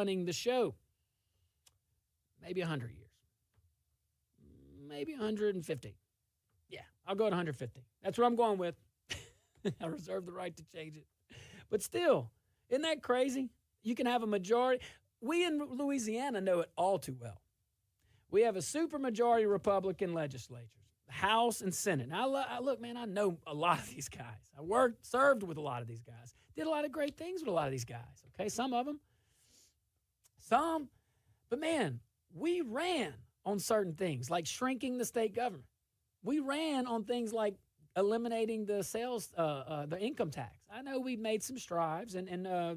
running the show? Maybe 100 years. Maybe 150. Yeah, I'll go at 150. That's what I'm going with. I reserve the right to change it. But still, isn't that crazy? You can have a majority. We in Louisiana know it all too well. We have a supermajority Republican legislatures, House and Senate. Now, look, man, I know a lot of these guys. I served with a lot of these guys. Did a lot of great things with a lot of these guys, okay? Some of them. Some. But, man, we ran on certain things, like shrinking the state government. We ran on things like eliminating the sales, the income tax. I know we made some strides and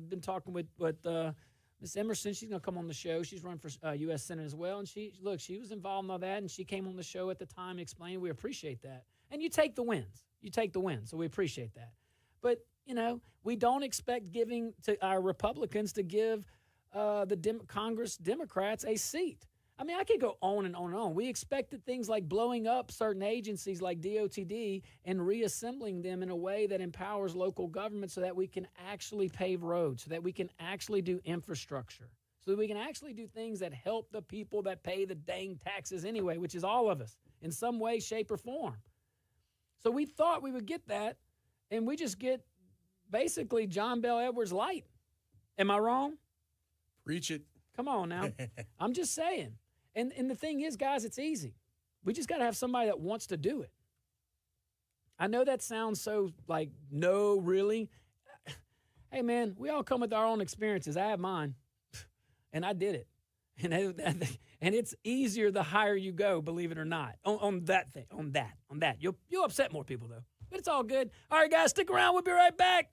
been talking with Ms. Emerson. She's going to come on the show. She's run for U.S. Senate as well. And she was involved in all that, and she came on the show at the time and explained. We appreciate that. And you take the wins. So we appreciate that. But, we don't expect giving to our Republicans to give the Congress Democrats a seat. I mean, I could go on and on and on. We expected things like blowing up certain agencies like DOTD and reassembling them in a way that empowers local government so that we can actually pave roads, so that we can actually do infrastructure, so that we can actually do things that help the people that pay the dang taxes anyway, which is all of us in some way, shape, or form. So we thought we would get that, and we just get basically John Bel Edwards light. Am I wrong? Preach it. Come on now. I'm just saying. And the thing is, guys, it's easy. We just got to have somebody that wants to do it. I know that sounds so like, no, really. Hey, man, we all come with our own experiences. I have mine, and I did it. And it's easier the higher you go, believe it or not, on that thing, on that. You'll upset more people, though. But it's all good. All right, guys, stick around. We'll be right back.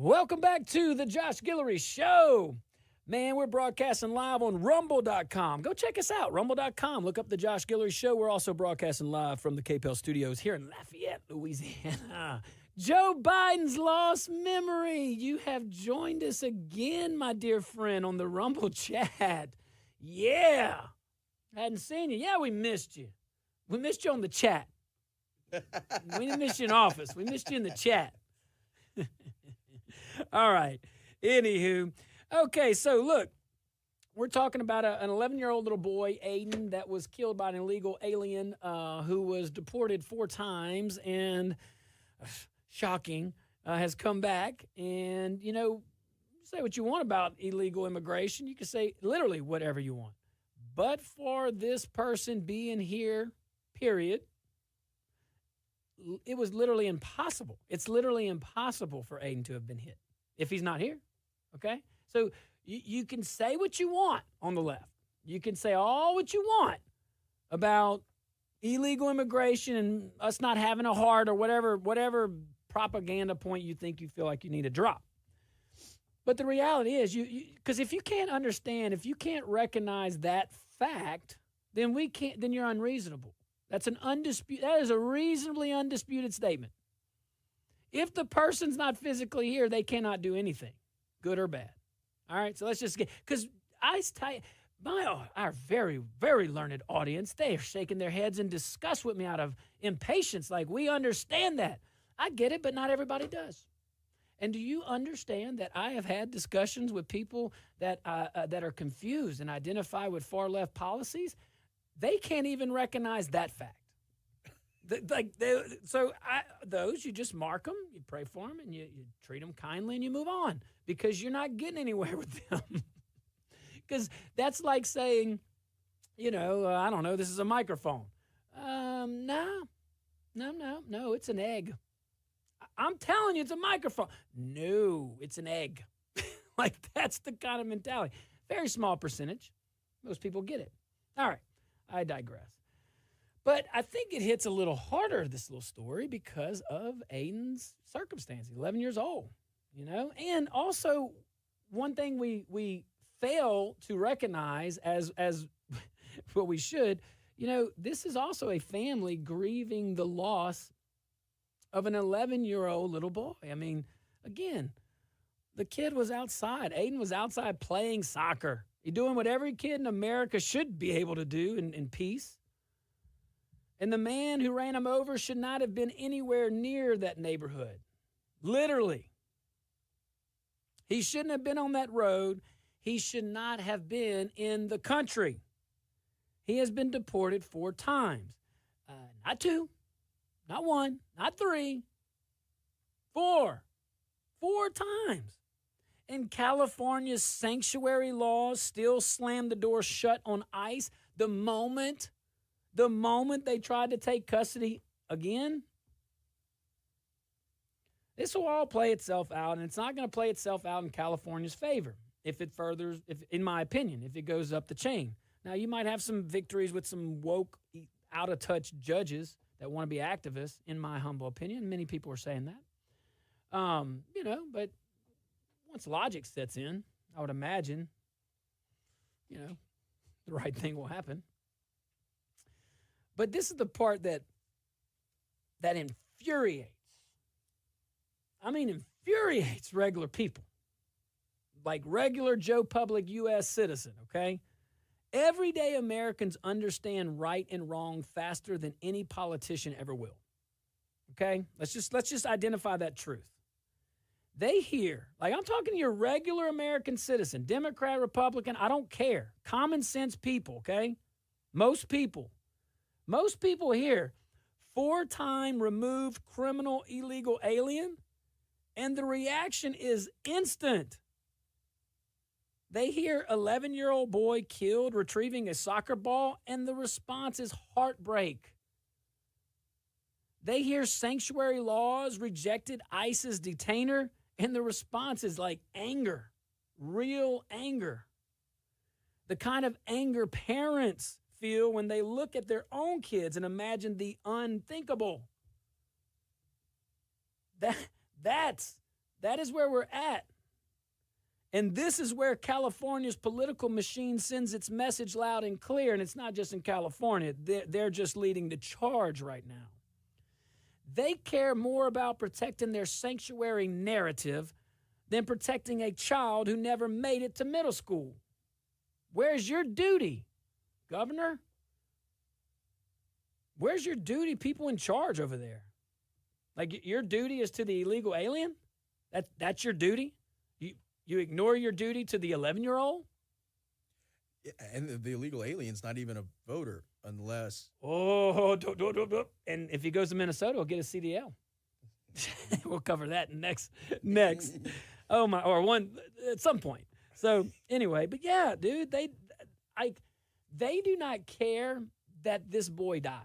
Welcome back to the Josh Guillory Show. Man, we're broadcasting live on rumble.com. Go check us out, rumble.com. Look up the Josh Guillory Show. We're also broadcasting live from the KPEL studios here in Lafayette, Louisiana. Joe Biden's lost memory. You have joined us again, my dear friend, on the Rumble chat. Yeah. Hadn't seen you. Yeah, we missed you. We missed you on the chat. We didn't miss you in office. We missed you in the chat. All right. Anywho. Okay, so look, we're talking about an 11-year-old little boy, Aiden, that was killed by an illegal alien who was deported 4 times and, shocking, has come back. And, you know, say what you want about illegal immigration. You can say literally whatever you want. But for this person being here, period, it was literally impossible. It's literally impossible for Aiden to have been hit if he's not here, okay? So you can say what you want on the left. You can say all what you want about illegal immigration and us not having a heart or whatever propaganda point you think you feel like you need to drop. But the reality is, because if you can't understand, if you can't recognize that fact, then you're unreasonable. That is a reasonably undisputed statement. If the person's not physically here, they cannot do anything, good or bad. All right, so let's just because our very, very learned audience, they are shaking their heads in disgust with me out of impatience. Like, we understand that. I get it, but not everybody does. And do you understand that I have had discussions with people that are confused and identify with far left policies? They can't even recognize that fact. Those, you just mark them, you pray for them, and you treat them kindly, and you move on because you're not getting anywhere with them. Because that's like saying, I don't know, this is a microphone. No, it's an egg. I'm telling you, it's a microphone. No, it's an egg. Like, that's the kind of mentality. Very small percentage. Most people get it. All right, I digress. But I think it hits a little harder, this little story, because of Aiden's circumstance. 11 years old, And also, one thing we fail to recognize as what we should, this is also a family grieving the loss of an 11-year-old little boy. I mean, again, the kid was outside. Aiden was outside playing soccer. He's doing what every kid in America should be able to do in peace. And the man who ran him over should not have been anywhere near that neighborhood. Literally. He shouldn't have been on that road. He should not have been in the country. He has been deported 4 times. Not 2, not 1, not 3, 4. 4 times. And California's sanctuary laws still slam the door shut on ICE the moment they tried to take custody again. This will all play itself out, and it's not going to play itself out in California's favor in my opinion, if it goes up the chain. Now, you might have some victories with some woke, out-of-touch judges that want to be activists, in my humble opinion. Many people are saying that. But once logic sets in, I would imagine, the right thing will happen. But this is the part that infuriates. I mean, infuriates regular people. Like regular Joe Public U.S. citizen, okay? Everyday Americans understand right and wrong faster than any politician ever will. Okay? Let's just identify that truth. They hear, like I'm talking to your regular American citizen, Democrat, Republican, I don't care. Common sense people, okay? Most people hear 4-time removed criminal illegal alien, and the reaction is instant. They hear 11-year-old boy killed retrieving a soccer ball, and the response is heartbreak. They hear sanctuary laws rejected ICE's detainer, and the response is like anger, real anger. The kind of anger parents feel when they look at their own kids and imagine the unthinkable. That's That is where we're at. And this is where California's political machine sends its message loud and clear. And it's not just in California. They're just leading the charge right now. They care more about protecting their sanctuary narrative than protecting a child who never made it to middle school. Where's your duty, Governor? Where's your duty, people in charge over there? Like, your duty is to the illegal alien? That's your duty? You ignore your duty to the 11-year-old? And the illegal alien's not even a voter unless... And if he goes to Minnesota, he'll get a CDL. We'll cover that next. Oh, my, or one at some point. So, anyway, but yeah, dude, they do not care that this boy died.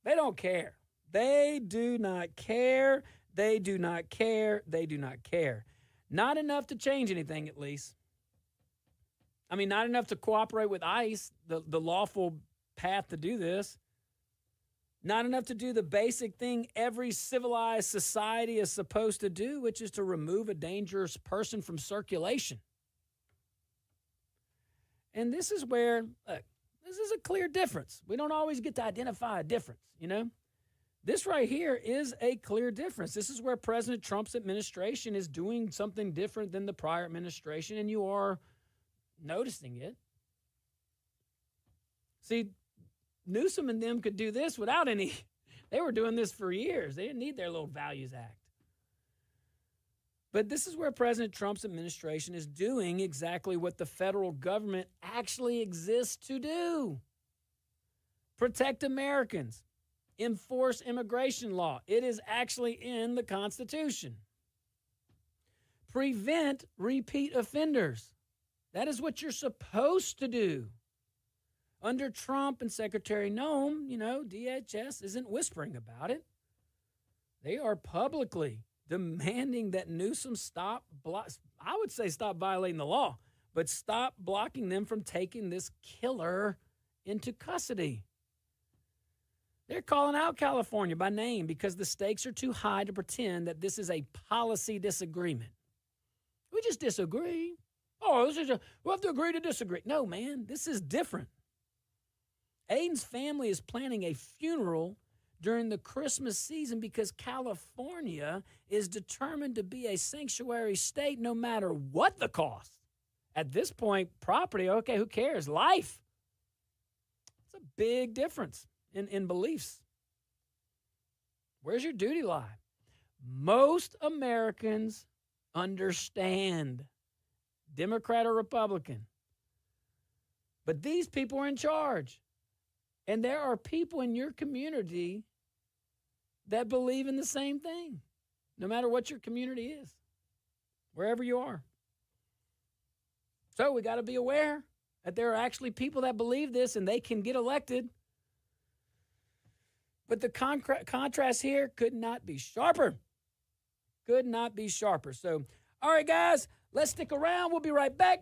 They don't care. They do not care. They do not care. They do not care. Not enough to change anything, at least. I mean, not enough to cooperate with ICE, the lawful path to do this. Not enough to do the basic thing every civilized society is supposed to do, which is to remove a dangerous person from circulation. And this is where, look, this is a clear difference. We don't always get to identify a difference, you know? This right here is a clear difference. This is where President Trump's administration is doing something different than the prior administration, and you are noticing it. See, Newsom and them could do this without any. They were doing this for years. They didn't need their little Values Act. But this is where President Trump's administration is doing exactly what the federal government actually exists to do. Protect Americans. Enforce immigration law. It is actually in the Constitution. Prevent repeat offenders. That is what you're supposed to do. Under Trump and Secretary Noem, you know, DHS isn't whispering about it. They are publicly demanding that Newsom stop violating the law, but stop blocking them from taking this killer into custody. They're calling out California by name because the stakes are too high to pretend that this is a policy disagreement. We just disagree. We'll have to agree to disagree. No, man, this is different. Aiden's family is planning a funeral during the Christmas season because California is determined to be a sanctuary state no matter what the cost. At this point, property, okay, who cares? Life. It's a big difference in beliefs. Where's your duty lie? Most Americans understand, Democrat or Republican. But these people are in charge. And there are people in your community that believe in the same thing, no matter what your community is, wherever you are. So we got to be aware that there are actually people that believe this and they can get elected. But the contrast here could not be sharper. Could not be sharper. So, all right, guys, let's stick around. We'll be right back.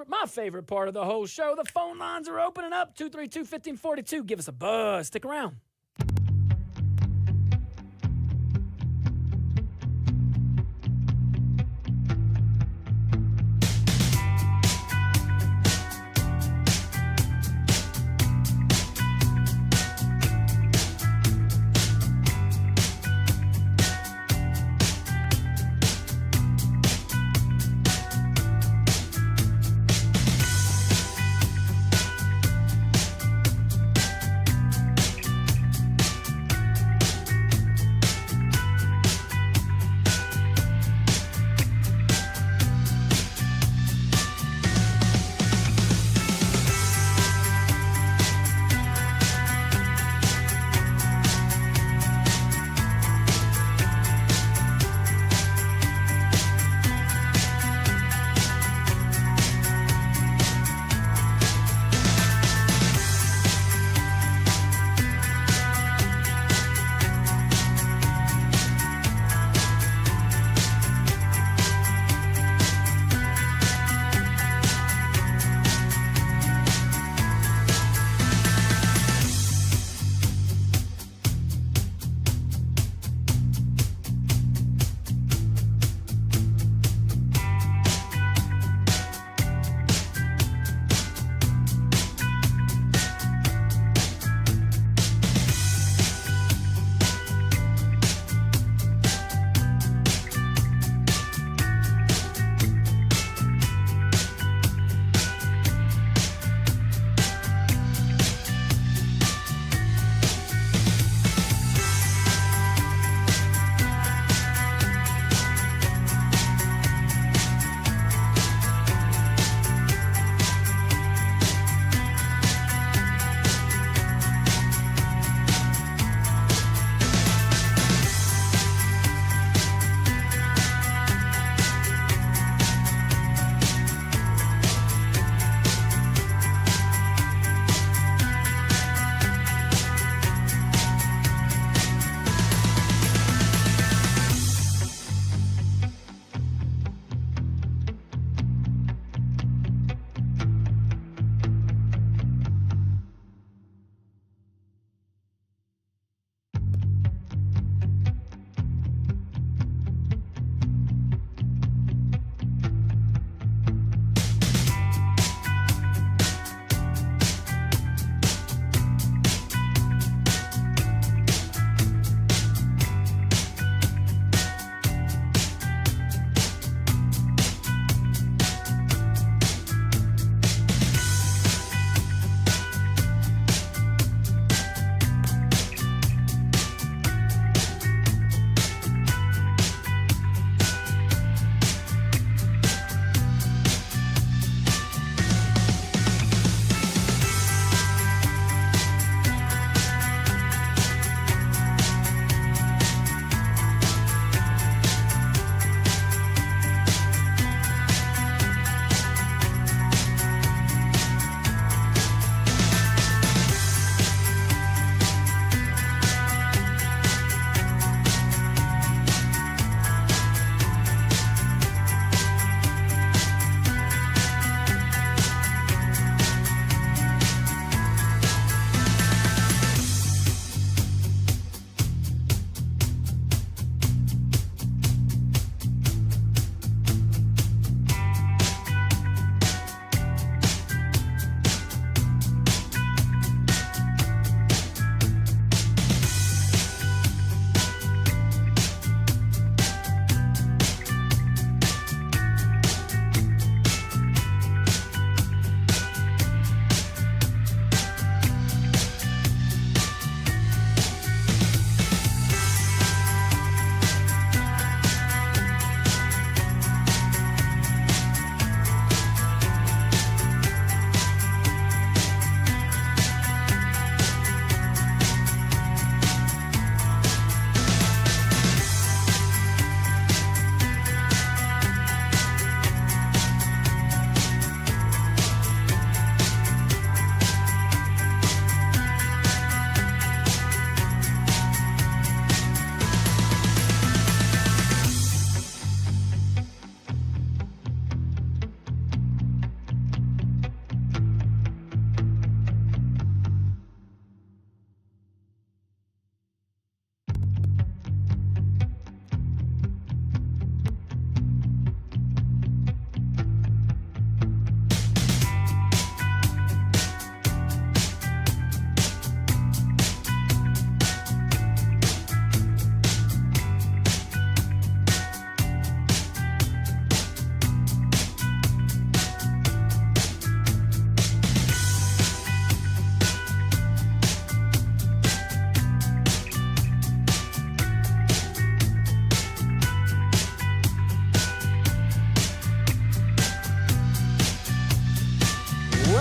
My favorite part of the whole show, the phone lines are opening up. 232-1542. Give us a buzz. Stick around.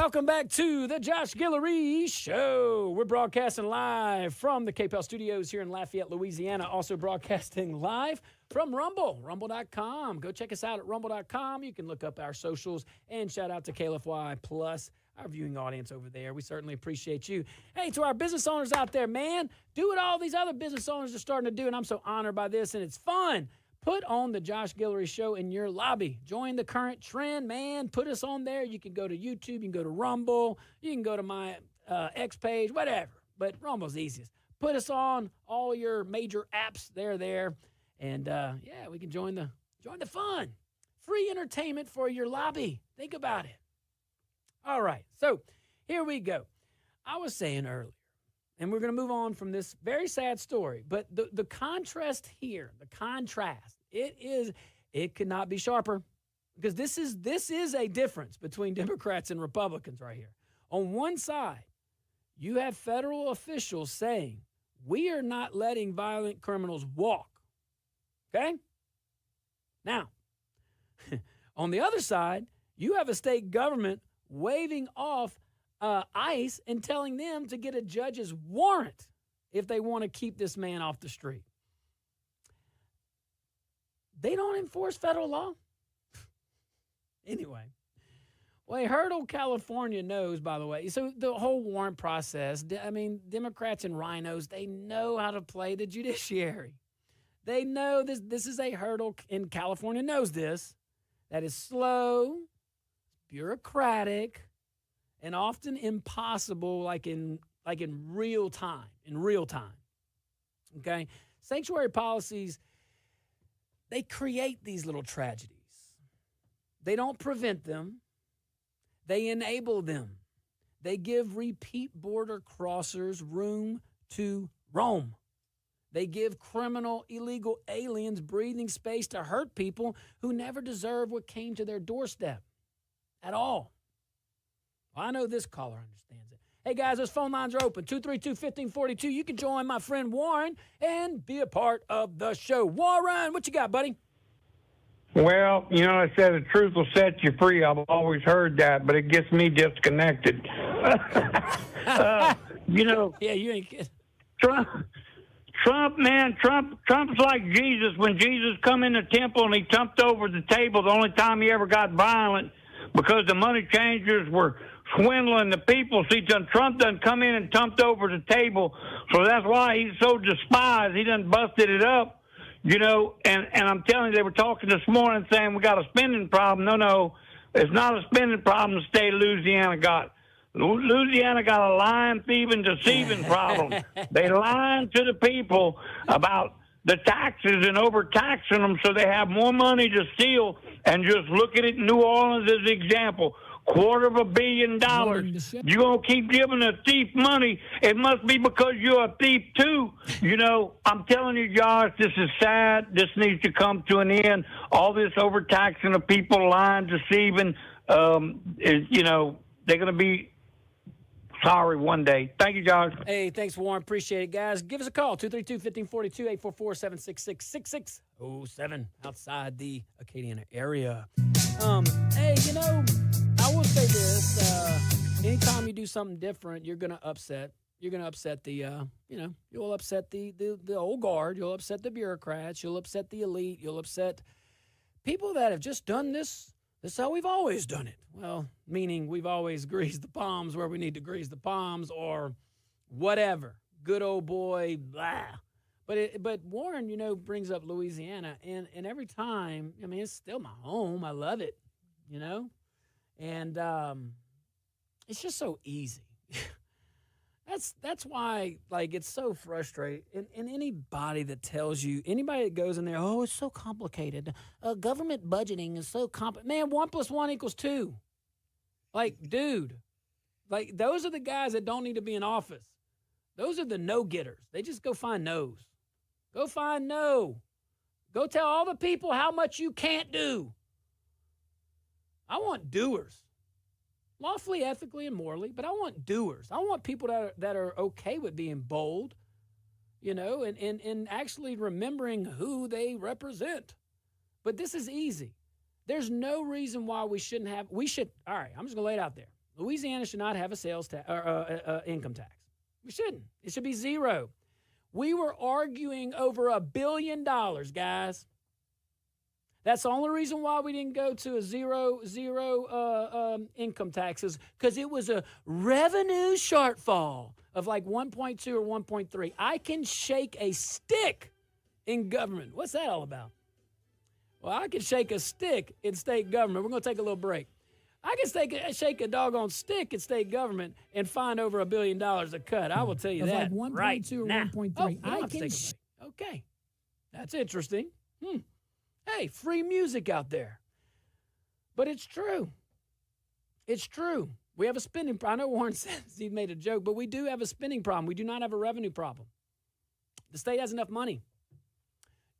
Welcome back to the Josh Guillory Show. We're broadcasting live from the KPEL studios here in Lafayette, Louisiana. Also broadcasting live from Rumble, rumble.com. Go check us out at rumble.com. You can look up our socials and shout out to KLFY Plus, our viewing audience over there. We certainly appreciate you. Hey, to our business owners out there, man, do what all these other business owners are starting to do, and I'm so honored by this, and it's fun. Put on the Josh Guillory Show in your lobby. Join the current trend, man. Put us on there. You can go to YouTube. You can go to Rumble. You can go to my X page, whatever. But Rumble's easiest. Put us on all your major apps. They're there. And, yeah, we can join the fun. Free entertainment for your lobby. Think about it. All right. So here we go. I was saying earlier, and we're going to move on from this very sad story. But the contrast here, it could not be sharper, because this is a difference between Democrats and Republicans right here. On one side, you have federal officials saying, we are not letting violent criminals walk. Okay? Now, on the other side, you have a state government waving off ICE and telling them to get a judge's warrant if they want to keep this man off the street. They don't enforce federal law. Anyway, well, Hurdle, California knows, by the way. So the whole warrant process, I mean, Democrats and rhinos, they know how to play the judiciary. They know this is a hurdle, and California knows this, that is slow, bureaucratic, and often impossible, like in real time, okay? Sanctuary policies, they create these little tragedies. They don't prevent them. They enable them. They give repeat border crossers room to roam. They give criminal, illegal aliens breathing space to hurt people who never deserve what came to their doorstep at all. Well, I know this caller understands it. Hey, guys, those phone lines are open, 232-1542. You can join my friend Warren and be a part of the show. Warren, what you got, buddy? Well, you know, I said the truth will set you free. I've always heard that, but it gets me disconnected. You know. Yeah, you ain't kidding. Trump's like Jesus. When Jesus come in the temple and he jumped over the table, the only time he ever got violent because the money changers were swindling the people. See, Trump done come in and jumped over the table, so that's why he's so despised. He done busted it up, you know, and I'm telling you, they were talking this morning saying we got a spending problem. No, it's not a spending problem the state of Louisiana got. Louisiana got a lying, thieving, deceiving problem. They lying to the people about the taxes and overtaxing them so they have more money to steal. And just look at it in New Orleans as an example. $250 million. You're going to keep giving a thief money. It must be because you're a thief, too. You know, I'm telling you, Josh, this is sad. This needs to come to an end. All this overtaxing of people, lying, deceiving, you know, they're going to be sorry one day. Thank you, Josh. Hey, thanks, Warren. Appreciate it, guys. Give us a call, 232-1542, 844-766-6607, outside the Acadiana area. Hey, you know, I will say this. Anytime you do something different, you're going to upset the, you'll upset the old guard. You'll upset the bureaucrats. You'll upset the elite. You'll upset people that have just done this. This is how we've always done it. Well, meaning we've always greased the palms where we need to grease the palms, or whatever. Good old boy, blah. But Warren, you know, brings up Louisiana, and every time, I mean, it's still my home. I love it, you know? And it's just so easy. That's why, like, it's so frustrating. And anybody that tells you, anybody that goes in there, oh, it's so complicated. Government budgeting is so complicated. Man, 1 + 1 = 2. Like, dude, like, those are the guys that don't need to be in office. Those are the no-getters. They just go find no's. Go find no. Go tell all the people how much you can't do. I want doers. Lawfully, ethically, and morally, but I want doers. I want people that are okay with being bold, you know, and actually remembering who they represent. But this is easy. There's no reason why we should, all right, I'm just going to lay it out there. Louisiana should not have a sales tax or income tax. We shouldn't. It should be zero. We were arguing over $1 billion, guys. That's the only reason why we didn't go to a zero income taxes, because it was a revenue shortfall of like 1.2 or 1.3. I can shake a stick in government. What's that all about? Well, I can shake a stick in state government. We're going to take a little break. I can shake a doggone stick in state government and find over $1 billion a cut. I will tell you that. Like 1.2 right or now. 1.3. I can. Okay, that's interesting. Hey, free music out there. But it's true. It's true. We have a spending problem. I know Warren says he made a joke, but we do have a spending problem. We do not have a revenue problem. The state has enough money.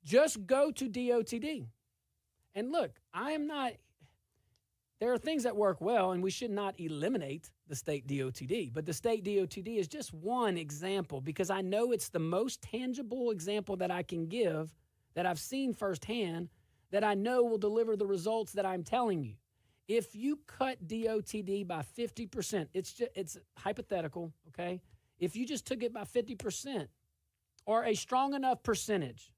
Just go to DOTD. And look, there are things that work well, and we should not eliminate the state DOTD. But the state DOTD is just one example, because I know it's the most tangible example that I can give, that I've seen firsthand, that I know will deliver the results that I'm telling you. If you cut DOTD by 50%, it's hypothetical, okay? If you just took it by 50% or a strong enough percentage,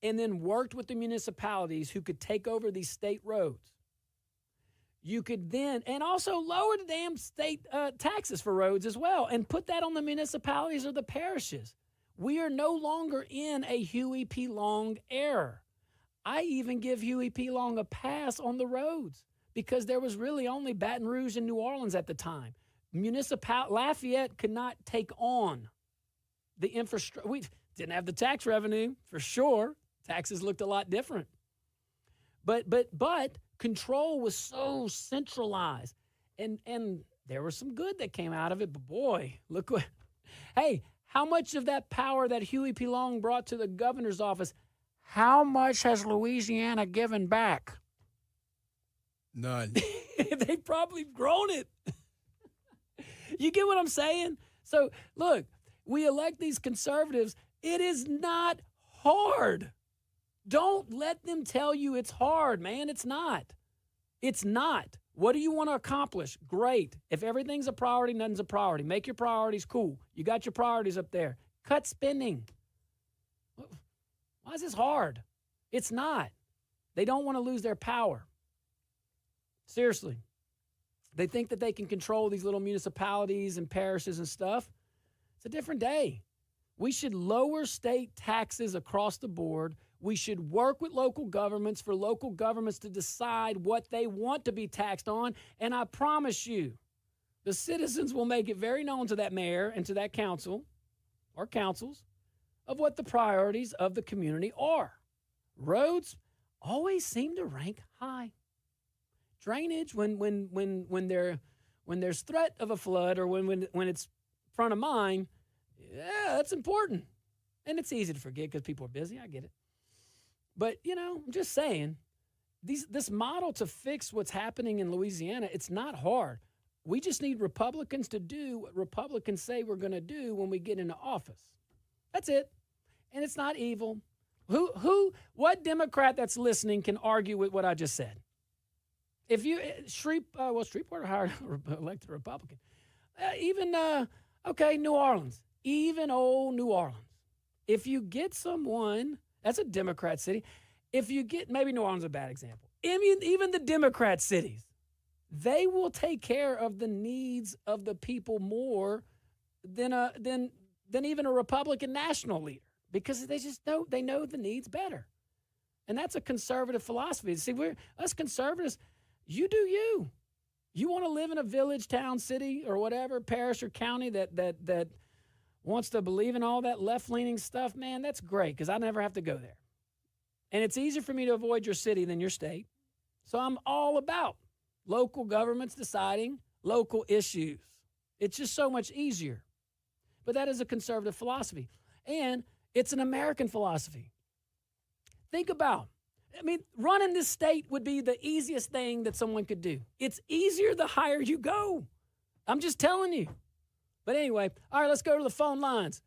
and then worked with the municipalities who could take over these state roads, you could then, and also lower the damn state taxes for roads as well, and put that on the municipalities or the parishes. We are no longer in a Huey P. Long era. I even give Huey P. Long a pass on the roads, because there was really only Baton Rouge and New Orleans at the time. Lafayette could not take on the infrastructure. We didn't have the tax revenue, for sure. Taxes looked a lot different. But control was so centralized. And there was some good that came out of it. But boy, look what, hey, how much of that power that Huey P. Long brought to the governor's office, how much has Louisiana given back? None. They've probably grown it. You get what I'm saying? So, look, we elect these conservatives. It is not hard. Don't let them tell you it's hard, man. It's not. It's not. What do you want to accomplish? Great. If everything's a priority, nothing's a priority. Make your priorities cool. You got your priorities up there. Cut spending. Why is this hard? It's not. They don't want to lose their power. Seriously. They think that they can control these little municipalities and parishes and stuff. It's a different day. We should lower state taxes across the board. We should work with local governments for local governments to decide what they want to be taxed on. And I promise you, the citizens will make it very known to that mayor and to that council or councils of what the priorities of the community are. Roads always seem to rank high. Drainage, when there's threat of a flood, or when it's front of mind, yeah, that's important. And it's easy to forget because people are busy. I get it. But, I'm just saying, this model to fix what's happening in Louisiana, it's not hard. We just need Republicans to do what Republicans say we're going to do when we get into office. That's it. And it's not evil. What Democrat that's listening can argue with what I just said? If you, Shreveport hired elected Republican. New Orleans. Even old New Orleans. If you get someone, that's a Democrat city. If you get, maybe New Orleans is a bad example. Even the Democrat cities, they will take care of the needs of the people more than even a Republican national leader, because they know the needs better. And that's a conservative philosophy. See, us conservatives, you do you. You want to live in a village, town, city, or whatever, parish or county that wants to believe in all that left-leaning stuff, man, that's great, because I never have to go there. And it's easier for me to avoid your city than your state. So I'm all about local governments deciding local issues. It's just so much easier. But that is a conservative philosophy. And it's an American philosophy. Think about, running this state would be the easiest thing that someone could do. It's easier the higher you go. I'm just telling you. But anyway, all right, let's go to the phone lines.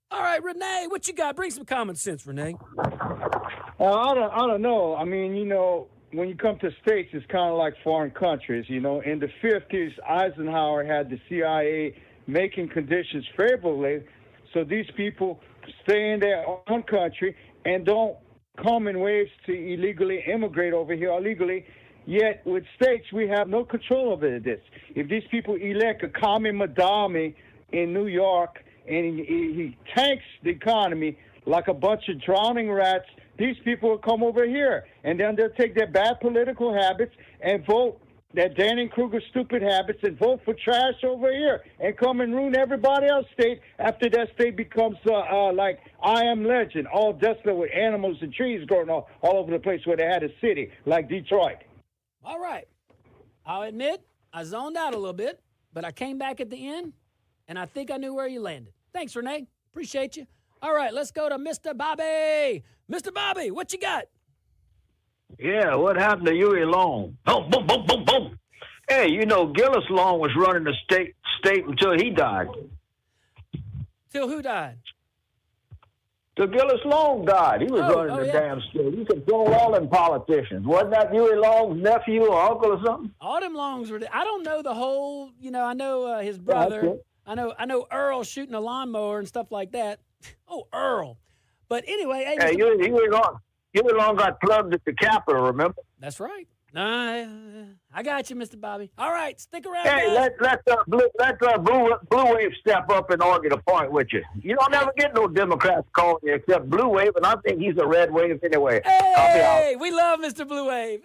All right, Renee, what you got? Bring some common sense, Renee. I don't know. when you come to states, it's kind of like foreign countries. In the 50s, Eisenhower had the CIA making conditions favorably so these people stay in their own country and don't come in waves to illegally immigrate over here illegally. Yet with states, we have no control over this. If these people elect a commie Madami in New York and he tanks the economy like a bunch of drowning rats, these people will come over here, and then they'll take their bad political habits and vote, their Danning-Kruger stupid habits, and vote for trash over here and come and ruin everybody else's state after that state becomes like I Am Legend, all desolate with animals and trees growing all over the place where they had a city, like Detroit. All right. I'll admit I zoned out a little bit, but I came back at the end, and I think I knew where you landed. Thanks, Renee. Appreciate you. All right, let's go to Mr. Bobby. Mr. Bobby, what you got? Yeah, what happened to Huey Long? Boom, boom, boom, boom, boom. Hey, Gillis Long was running the state until he died. Till who died? Till Gillis Long died. He was running the damn state. He controlled all them politicians. Wasn't that Huey Long's nephew or uncle or something? All them Longs were. I don't know the whole. I know his brother. I know Earl shooting a lawnmower and stuff like that. Oh, Earl. But anyway, hey, Huey Long got plugged at the Capitol, remember? That's right. I got you, Mr. Bobby. All right, stick around. Hey, let Blue Wave step up and argue the point with you. You don't ever get no Democrats calling you except Blue Wave, and I think he's a red wave anyway. Hey, we love Mr. Blue Wave.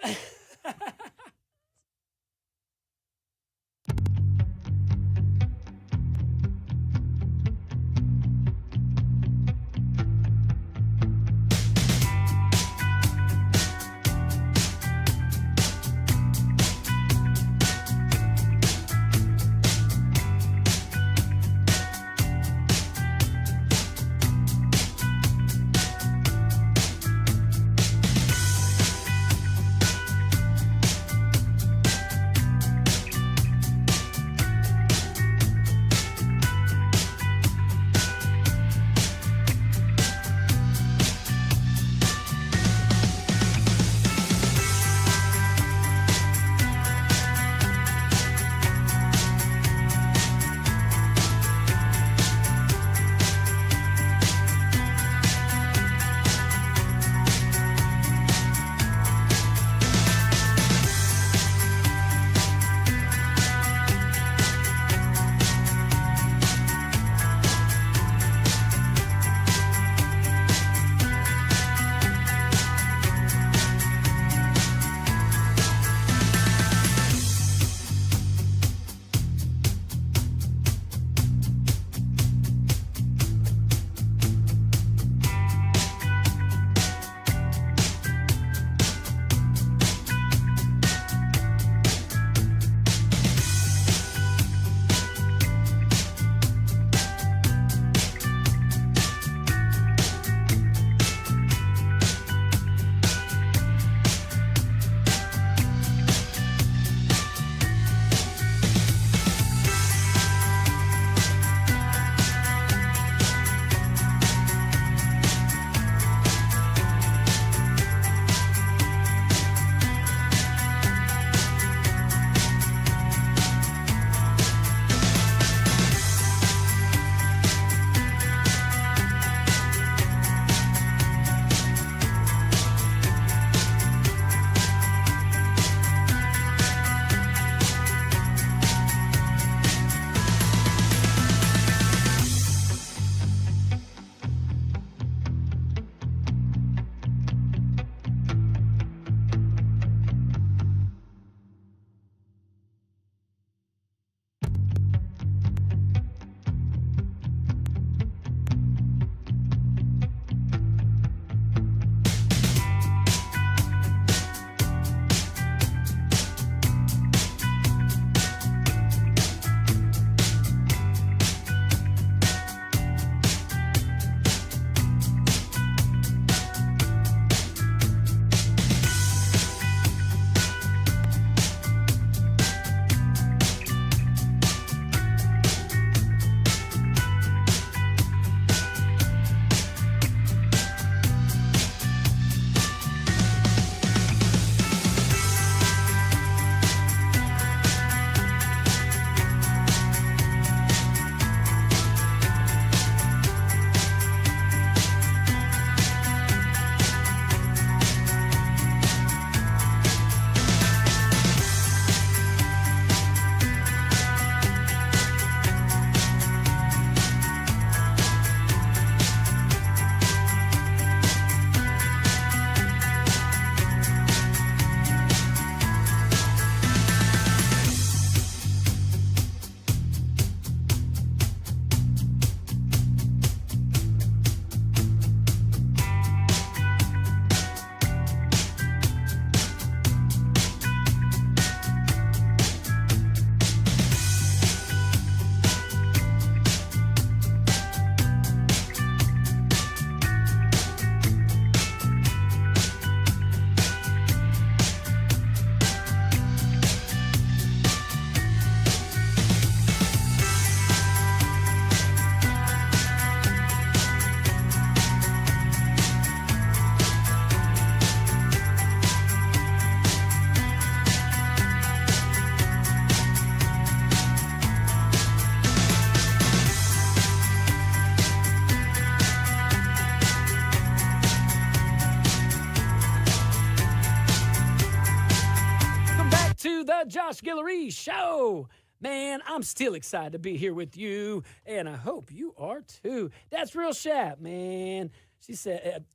the Josh Guillory Show. Man, I'm still excited to be here with you, and I hope you are too. That's Real Shap, man. She said,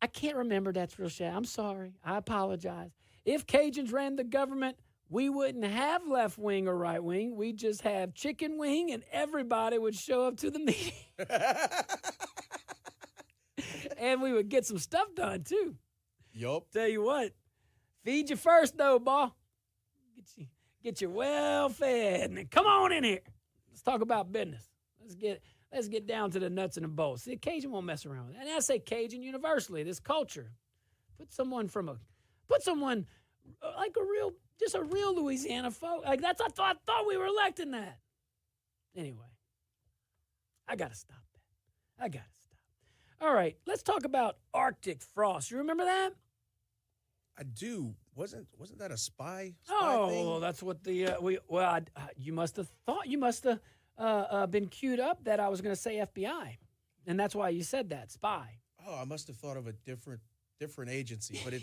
I can't remember That's Real Shap. I'm sorry. I apologize. If Cajuns ran the government, we wouldn't have left wing or right wing. We'd just have chicken wing, and everybody would show up to the meeting. And we would get some stuff done, too. Yup. Tell you what, feed you first, though, boy. Get you well fed. And then come on in here. Let's talk about business. Let's get down to the nuts and the bolts. See, Cajun won't mess around with that. And I say Cajun universally, this culture. Put someone like a real Louisiana folk. Like I thought we were electing that. Anyway, I gotta stop that. All right, let's talk about Arctic frost. You remember that? I do. Wasn't that a spy Oh, thing? that's what you must have been queued up that I was going to say FBI, and that's why you said that spy. Oh, I must have thought of a different agency. But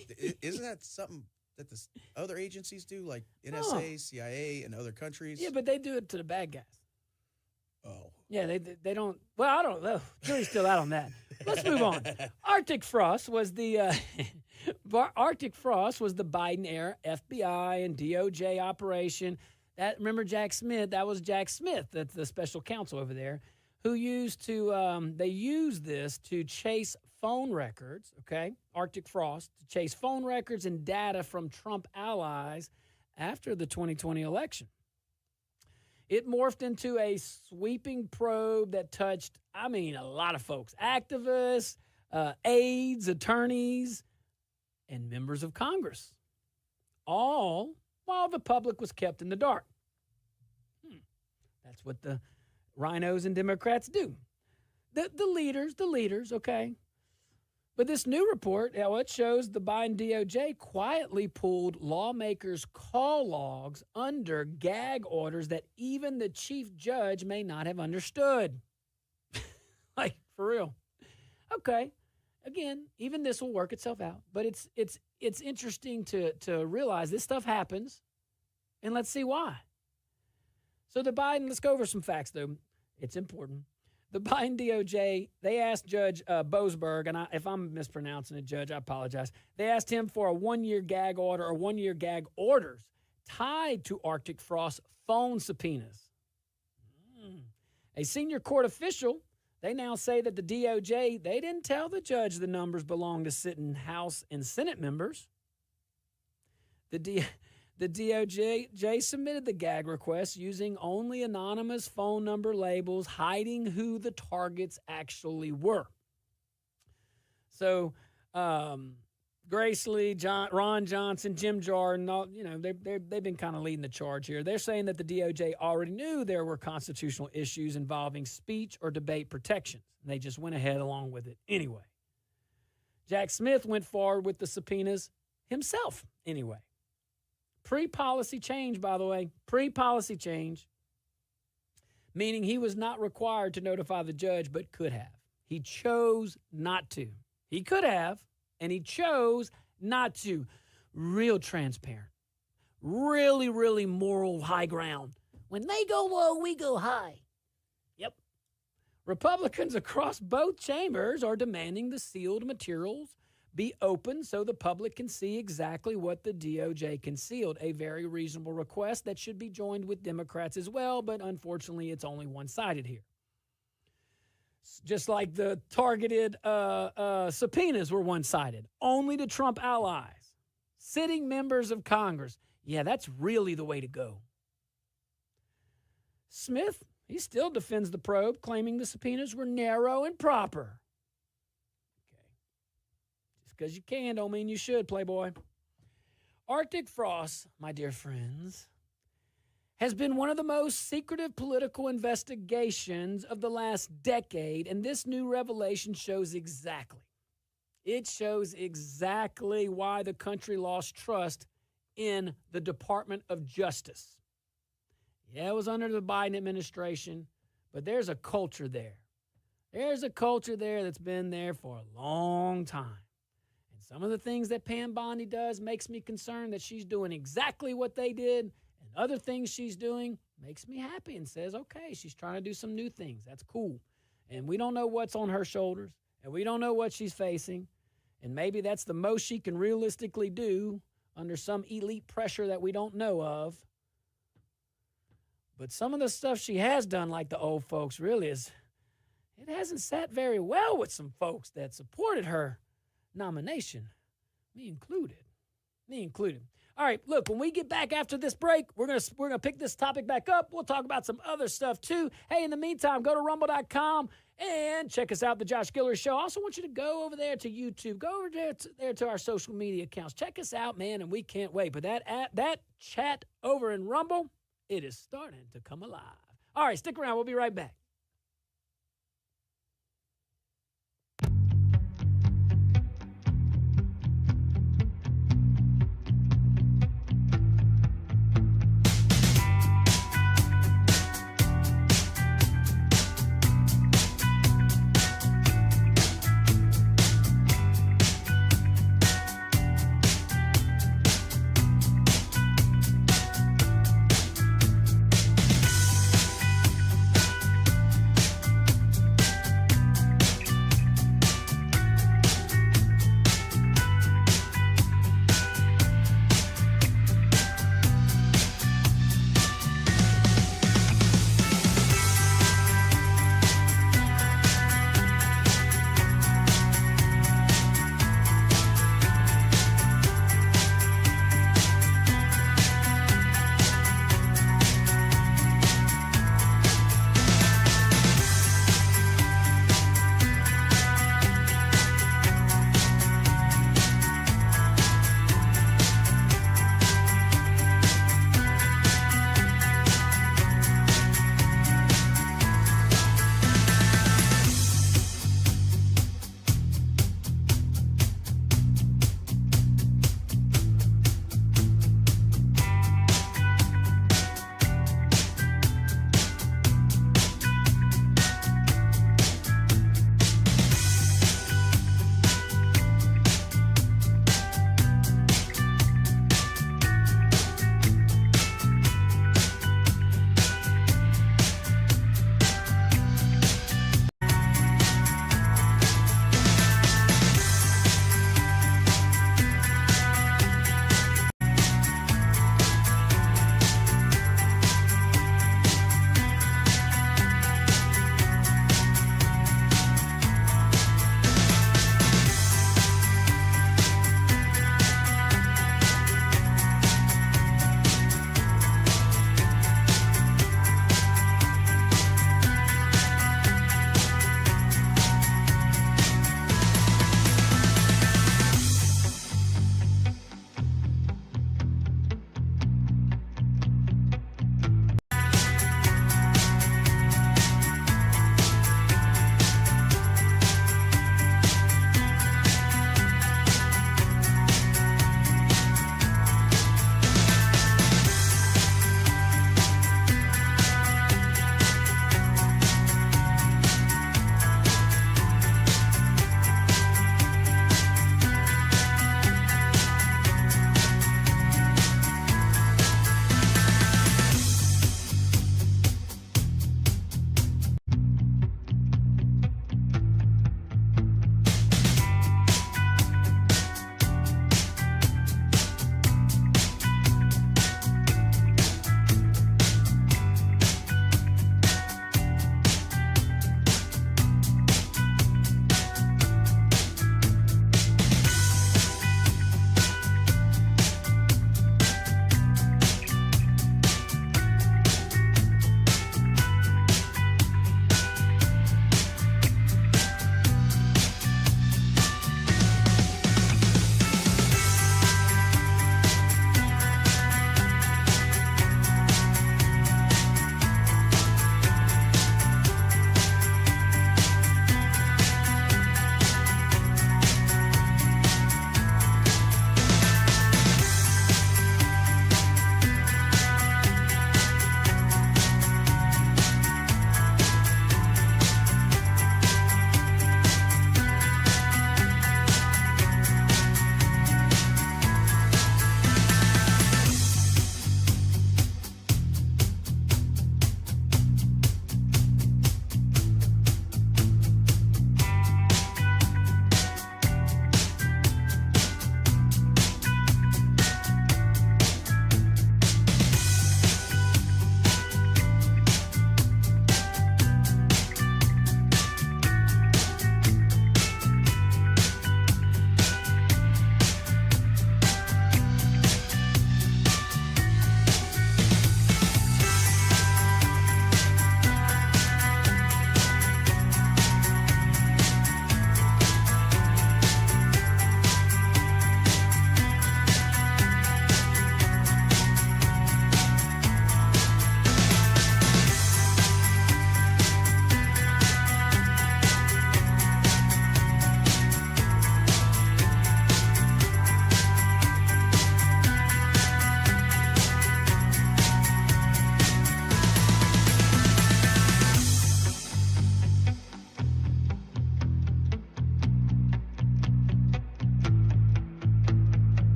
isn't that something that the other agencies do, like NSA, CIA, and other countries? Yeah, but they do it to the bad guys. Oh. Yeah, they don't. Well, I don't know. Jury's still out on that. Let's move on. Arctic frost was the Biden era FBI and DOJ operation. Remember Jack Smith? That was Jack Smith, that's the special counsel over there, who used this to chase phone records. Okay, Arctic frost to chase phone records and data from Trump allies after the 2020 election. It morphed into a sweeping probe that touched, a lot of folks, activists, aides, attorneys, and members of Congress, all while the public was kept in the dark. That's what the rhinos and Democrats do. The leaders, okay? But this new report, it shows the Biden DOJ quietly pulled lawmakers' call logs under gag orders that even the chief judge may not have understood. Like, for real. Okay. Again, even this will work itself out. But it's interesting to realize this stuff happens, and let's see why. So let's go over some facts, though. It's important. The Biden DOJ, they asked Judge Boasberg, and if I'm mispronouncing it, Judge, I apologize. They asked him for a one-year gag order or one-year gag orders tied to Arctic frost phone subpoenas. A senior court official, they now say that the DOJ, they didn't tell the judge the numbers belonged to sitting House and Senate members. The DOJ submitted the gag request using only anonymous phone number labels, hiding who the targets actually were. So, Grace Lee, Ron Johnson, Jim Jordan, they've been kind of leading the charge here. They're saying that the DOJ already knew there were constitutional issues involving speech or debate protections. And they just went ahead along with it anyway. Jack Smith went forward with the subpoenas himself anyway. Pre-policy change, by the way. Pre-policy change. Meaning he was not required to notify the judge, but could have. He chose not to. He could have, and he chose not to. Real transparent. Really, really moral high ground. When they go low, we go high. Yep. Republicans across both chambers are demanding the sealed materials be open so the public can see exactly what the DOJ concealed. A very reasonable request that should be joined with Democrats as well, but unfortunately it's only one-sided here. Just like the targeted subpoenas were one-sided, only to Trump allies, sitting members of Congress. Yeah, that's really the way to go. Smith, he still defends the probe, claiming the subpoenas were narrow and proper. Because you can don't mean you should, Playboy. Arctic frost, my dear friends, has been one of the most secretive political investigations of the last decade, and this new revelation shows exactly. It shows exactly why the country lost trust in the Department of Justice. Yeah, it was under the Biden administration, but there's a culture there. There's a culture there that's been there for a long time. And some of the things that Pam Bondi does makes me concerned that she's doing exactly what they did, and other things she's doing makes me happy and says, okay, she's trying to do some new things. That's cool. And we don't know what's on her shoulders, and we don't know what she's facing, and maybe that's the most she can realistically do under some elite pressure that we don't know of. But some of the stuff she has done, like the old folks, really it hasn't sat very well with some folks that supported her nomination, me included. All right, look, when we get back after this break, we're gonna pick this topic back up. We'll talk about some other stuff too. Hey, in the meantime, go to rumble.com and check us out, The Josh Guillory Show. I also want you to go over there to YouTube. Go over there to our social media accounts. Check us out, man, and we can't wait. But that chat over in Rumble, it is starting to come alive. All right, stick around. We'll be right back.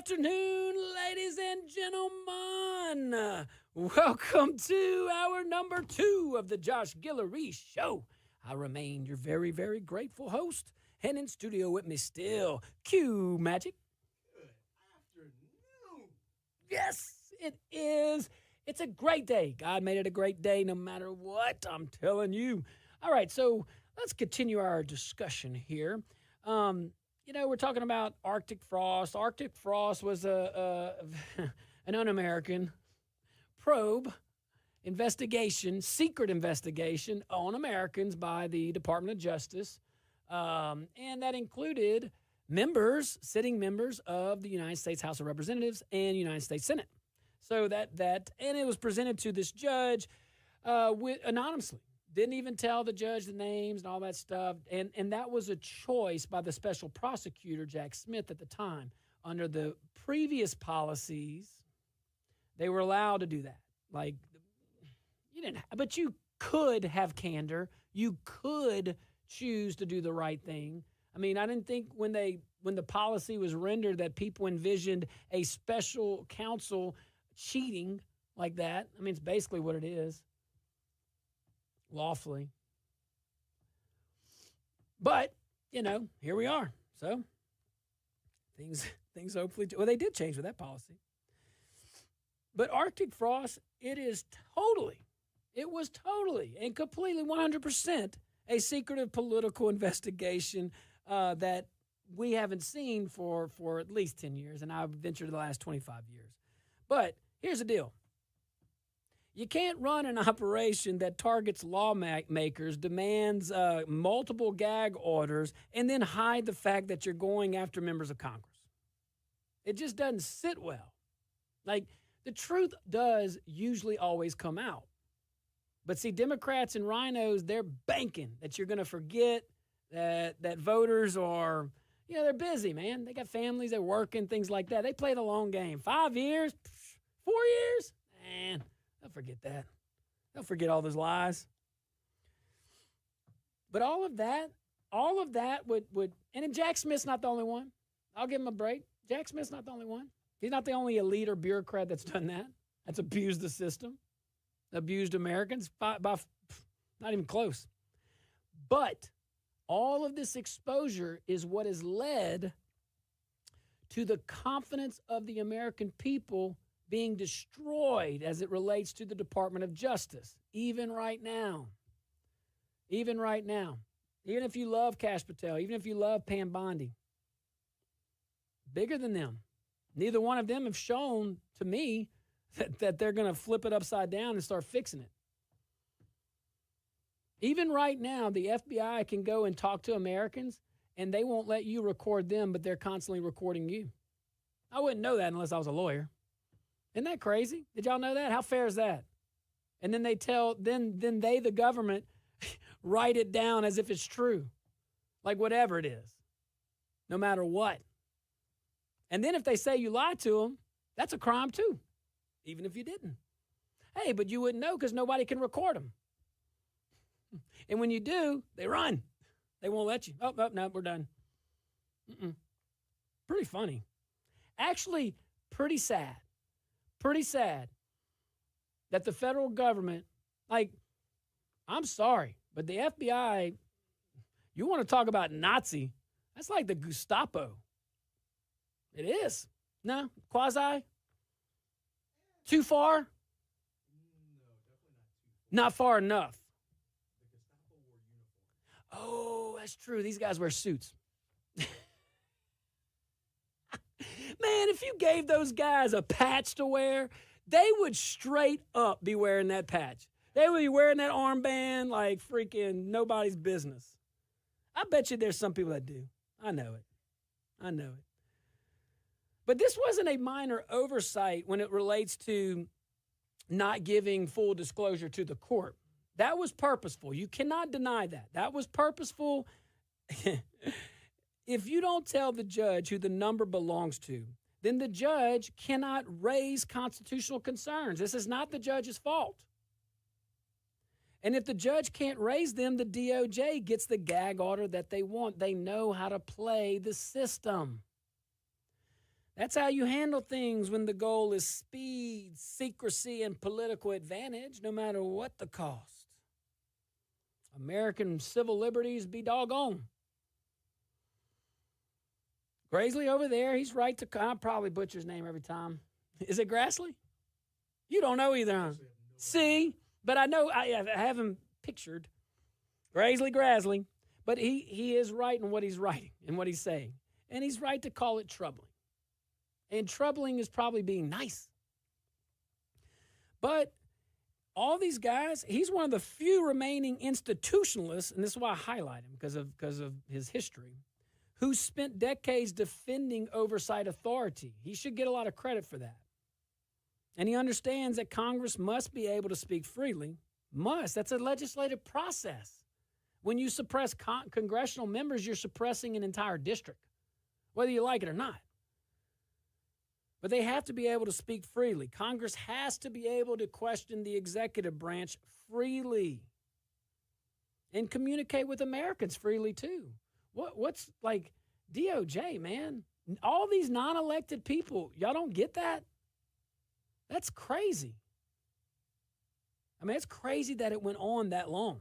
afternoon, ladies and gentlemen. Welcome to hour number 2 of the Josh Guillory Show. I remain your very, very grateful host, and in studio with me still, Q Magic. Good afternoon. Yes, it is. It's a great day. God made it a great day no matter what, I'm telling you. All right, so let's continue our discussion here. We're talking about Arctic frost. Arctic frost was an un-American probe investigation, secret investigation on Americans by the Department of Justice, and that included sitting members of the United States House of Representatives and United States Senate. So and it was presented to this judge anonymously. Didn't even tell the judge the names and all that stuff. And that was a choice by the special prosecutor, Jack Smith, at the time. Under the previous policies, they were allowed to do that. Like, but you could have candor. You could choose to do the right thing. I mean, I didn't think when the policy was rendered that people envisioned a special counsel cheating like that. I mean, it's basically what it is. Lawfully. But, here we are. So, things hopefully, they did change with that policy. But Arctic frost, it was totally and completely 100% a secretive political investigation that we haven't seen for at least 10 years, and I've ventured the last 25 years. But here's the deal. You can't run an operation that targets lawmakers, demands multiple gag orders, and then hide the fact that you're going after members of Congress. It just doesn't sit well. Like, the truth does usually always come out. But see, Democrats and rhinos, they're banking that you're going to forget that voters are, they're busy, man. They got families, they're working, things like that. They play the long game. 5 years, 4 years, man. They'll forget that. They'll forget all those lies. But all of that would, and then Jack Smith's not the only one. I'll give him a break. Jack Smith's not the only one. He's not the only elite or bureaucrat that's done that. That's abused the system, abused Americans by not even close. But all of this exposure is what has led to the confidence of the American people being destroyed as it relates to the Department of Justice, even right now. Even right now. Even if you love Kash Patel, even if you love Pam Bondi, bigger than them. Neither one of them have shown to me that they're going to flip it upside down and start fixing it. Even right now, the FBI can go and talk to Americans, and they won't let you record them, but they're constantly recording you. I wouldn't know that unless I was a lawyer. Isn't that crazy? Did y'all know that? How fair is that? And then they the government, write it down as if it's true. Like whatever it is. No matter what. And then if they say you lied to them, that's a crime too. Even if you didn't. Hey, but you wouldn't know because nobody can record them. And when you do, they run. They won't let you. Oh, no, we're done. Pretty funny. Actually, pretty sad. Pretty sad that the federal government, I'm sorry, but the FBI, you want to talk about Nazi, that's like the Gestapo. It is. No? Quasi? Too far? No, definitely not too far. Not far enough. The Gestapo wore uniforms. Oh, that's true. These guys wear suits. Man, if you gave those guys a patch to wear, they would straight up be wearing that patch. They would be wearing that armband like freaking nobody's business. I bet you there's some people that do. I know it. But this wasn't a minor oversight when it relates to not giving full disclosure to the court. That was purposeful. You cannot deny that. That was purposeful. If you don't tell the judge who the number belongs to, then the judge cannot raise constitutional concerns. This is not the judge's fault. And if the judge can't raise them, the DOJ gets the gag order that they want. They know how to play the system. That's how you handle things when the goal is speed, secrecy, and political advantage, no matter what the cost. American civil liberties be doggone. Graysley over there, he's right to... I probably butcher his name every time. Is it Grassley? You don't know either, huh? See? But I know, I have him pictured. Grassley. But he is right in what he's writing and what he's saying. And he's right to call it troubling. And troubling is probably being nice. But all these guys, he's one of the few remaining institutionalists, and this is why I highlight him, because of his history, who spent decades defending oversight authority. He should get a lot of credit for that. And he understands that Congress must be able to speak freely. Must. That's a legislative process. When you suppress congressional members, you're suppressing an entire district, whether you like it or not. But they have to be able to speak freely. Congress has to be able to question the executive branch freely and communicate with Americans freely, too. What's like DOJ, man? All these non-elected people, y'all don't get that? That's crazy. I mean, it's crazy that it went on that long.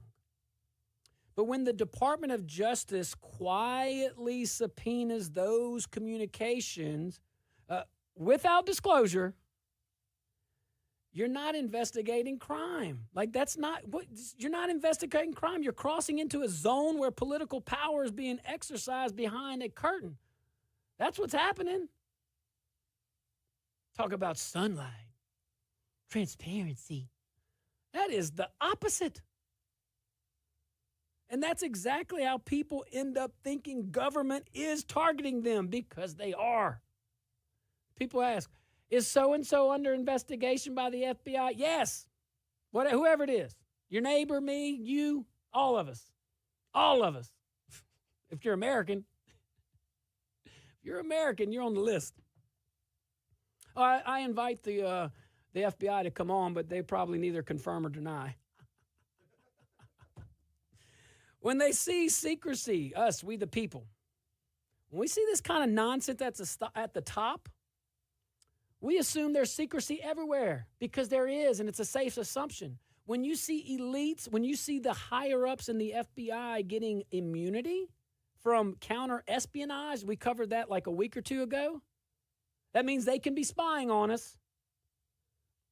But when the Department of Justice quietly subpoenas those communications without disclosure, you're not investigating crime. Like, that's not what you're not investigating crime. You're crossing into a zone where political power is being exercised behind a curtain. That's what's happening. Talk about sunlight, transparency. That is the opposite. And that's exactly how people end up thinking government is targeting them, because they are. People ask, is so-and-so under investigation by the FBI? Yes. Whoever it is. Your neighbor, me, you, all of us. All of us. If you're American. If you're American, you're on the list. I invite the FBI to come on, but they probably neither confirm or deny. When they see secrecy, us, we the people, when we see this kind of nonsense that's at the top, we assume there's secrecy everywhere, because there is, and it's a safe assumption. When you see elites, when you see the higher-ups in the FBI getting immunity from counter-espionage, we covered that like a week or two ago, that means they can be spying on us.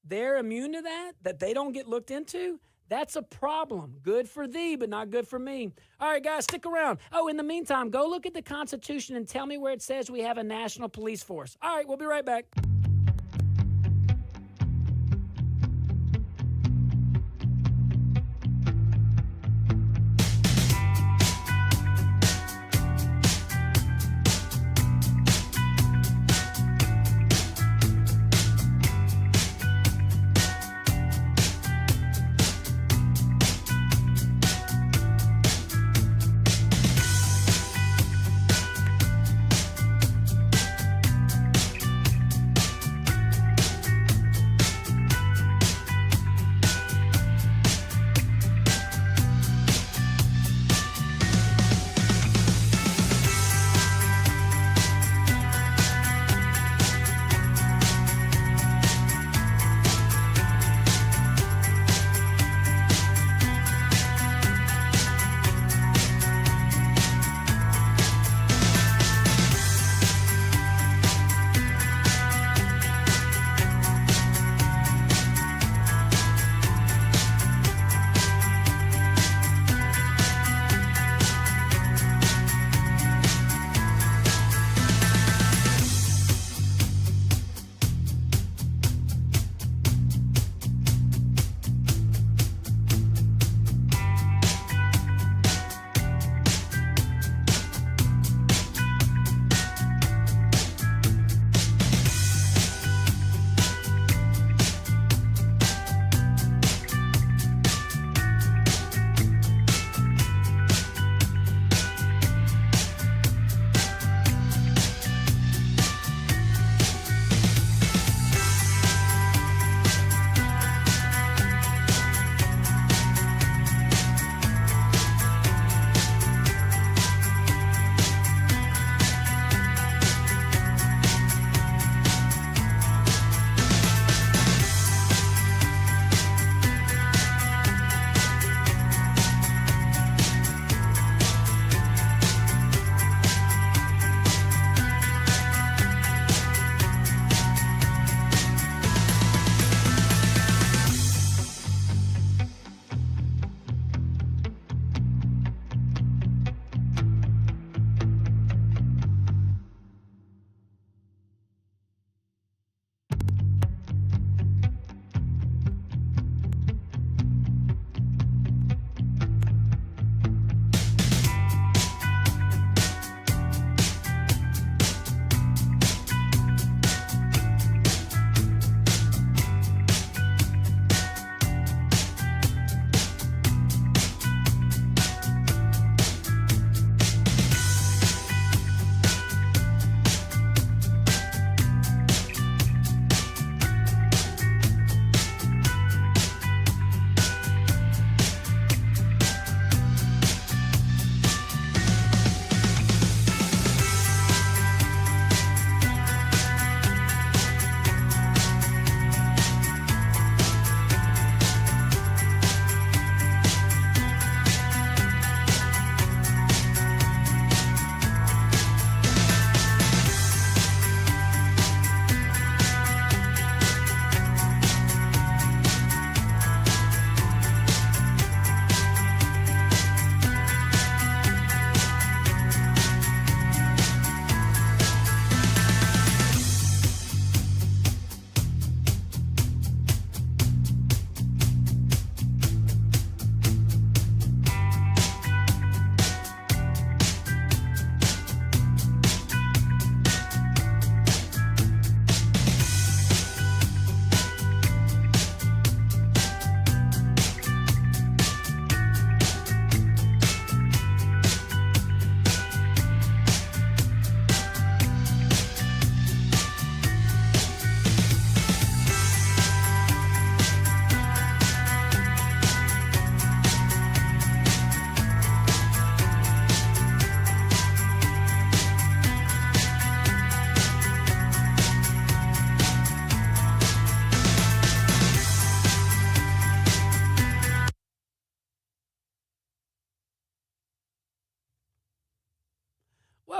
They're immune to that they don't get looked into. That's a problem. Good for thee, but not good for me. All right, guys, stick around. Oh, in the meantime, go look at the Constitution and tell me where it says we have a national police force. All right, we'll be right back.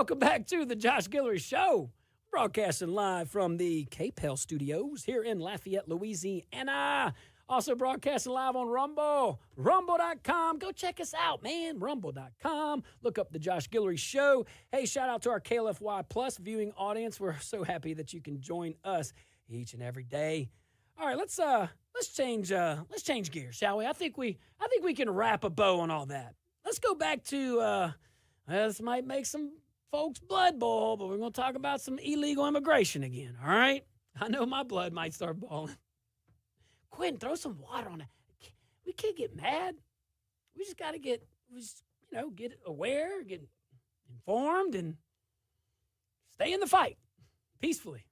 Welcome back to the Josh Guillory Show. Broadcasting live from the K-Pel Studios here in Lafayette, Louisiana. Also broadcasting live on Rumble, rumble.com. Go check us out, man, rumble.com. Look up the Josh Guillory Show. Hey, shout out to our KLFY Plus viewing audience. We're so happy that you can join us each and every day. All right, let's change gears, shall we? I think we can wrap a bow on all that. Let's go back to this might make some folks' blood boil, but we're going to talk about some illegal immigration again, all right? I know my blood might start boiling. Quinn, throw some water on it. We can't get mad. We just got to get aware, get informed, and stay in the fight peacefully.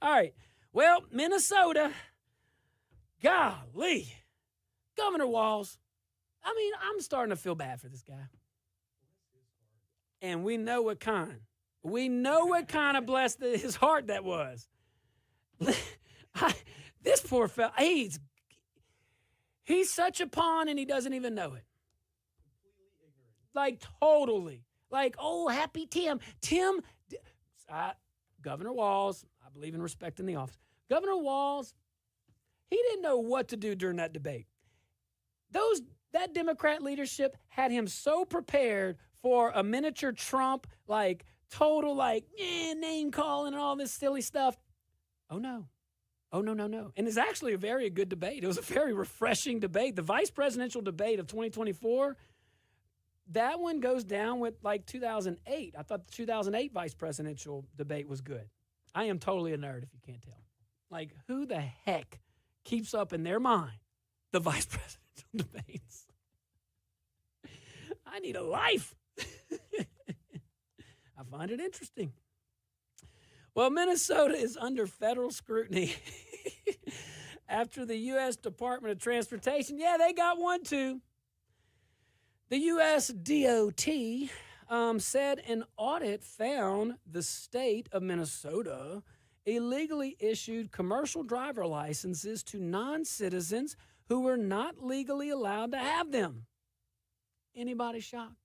All right. Well, Minnesota, golly, Governor Walz. I mean, I'm starting to feel bad for this guy. And we know what kind. We know what kind of blessed his heart that was. This poor fella, he's such a pawn and he doesn't even know it. Like, totally. Like, oh, happy Tim. Governor Walz, I believe in respecting the office. Governor Walz, he didn't know what to do during that debate. That Democrat leadership had him so prepared for a miniature Trump, like total, like name calling and all this silly stuff. Oh no. And it's actually a very good debate. It was a very refreshing debate. The vice presidential debate of 2024, that one goes down with like 2008. I thought the 2008 vice presidential debate was good. I am totally a nerd if you can't tell. Like, who the heck keeps up in their mind the vice presidential debates? I need a life. I find it interesting. Well, Minnesota is under federal scrutiny after the U.S. Department of Transportation. Yeah, they got one too. The U.S. DOT said an audit found the state of Minnesota illegally issued commercial driver licenses to non-citizens who were not legally allowed to have them. Anybody shocked?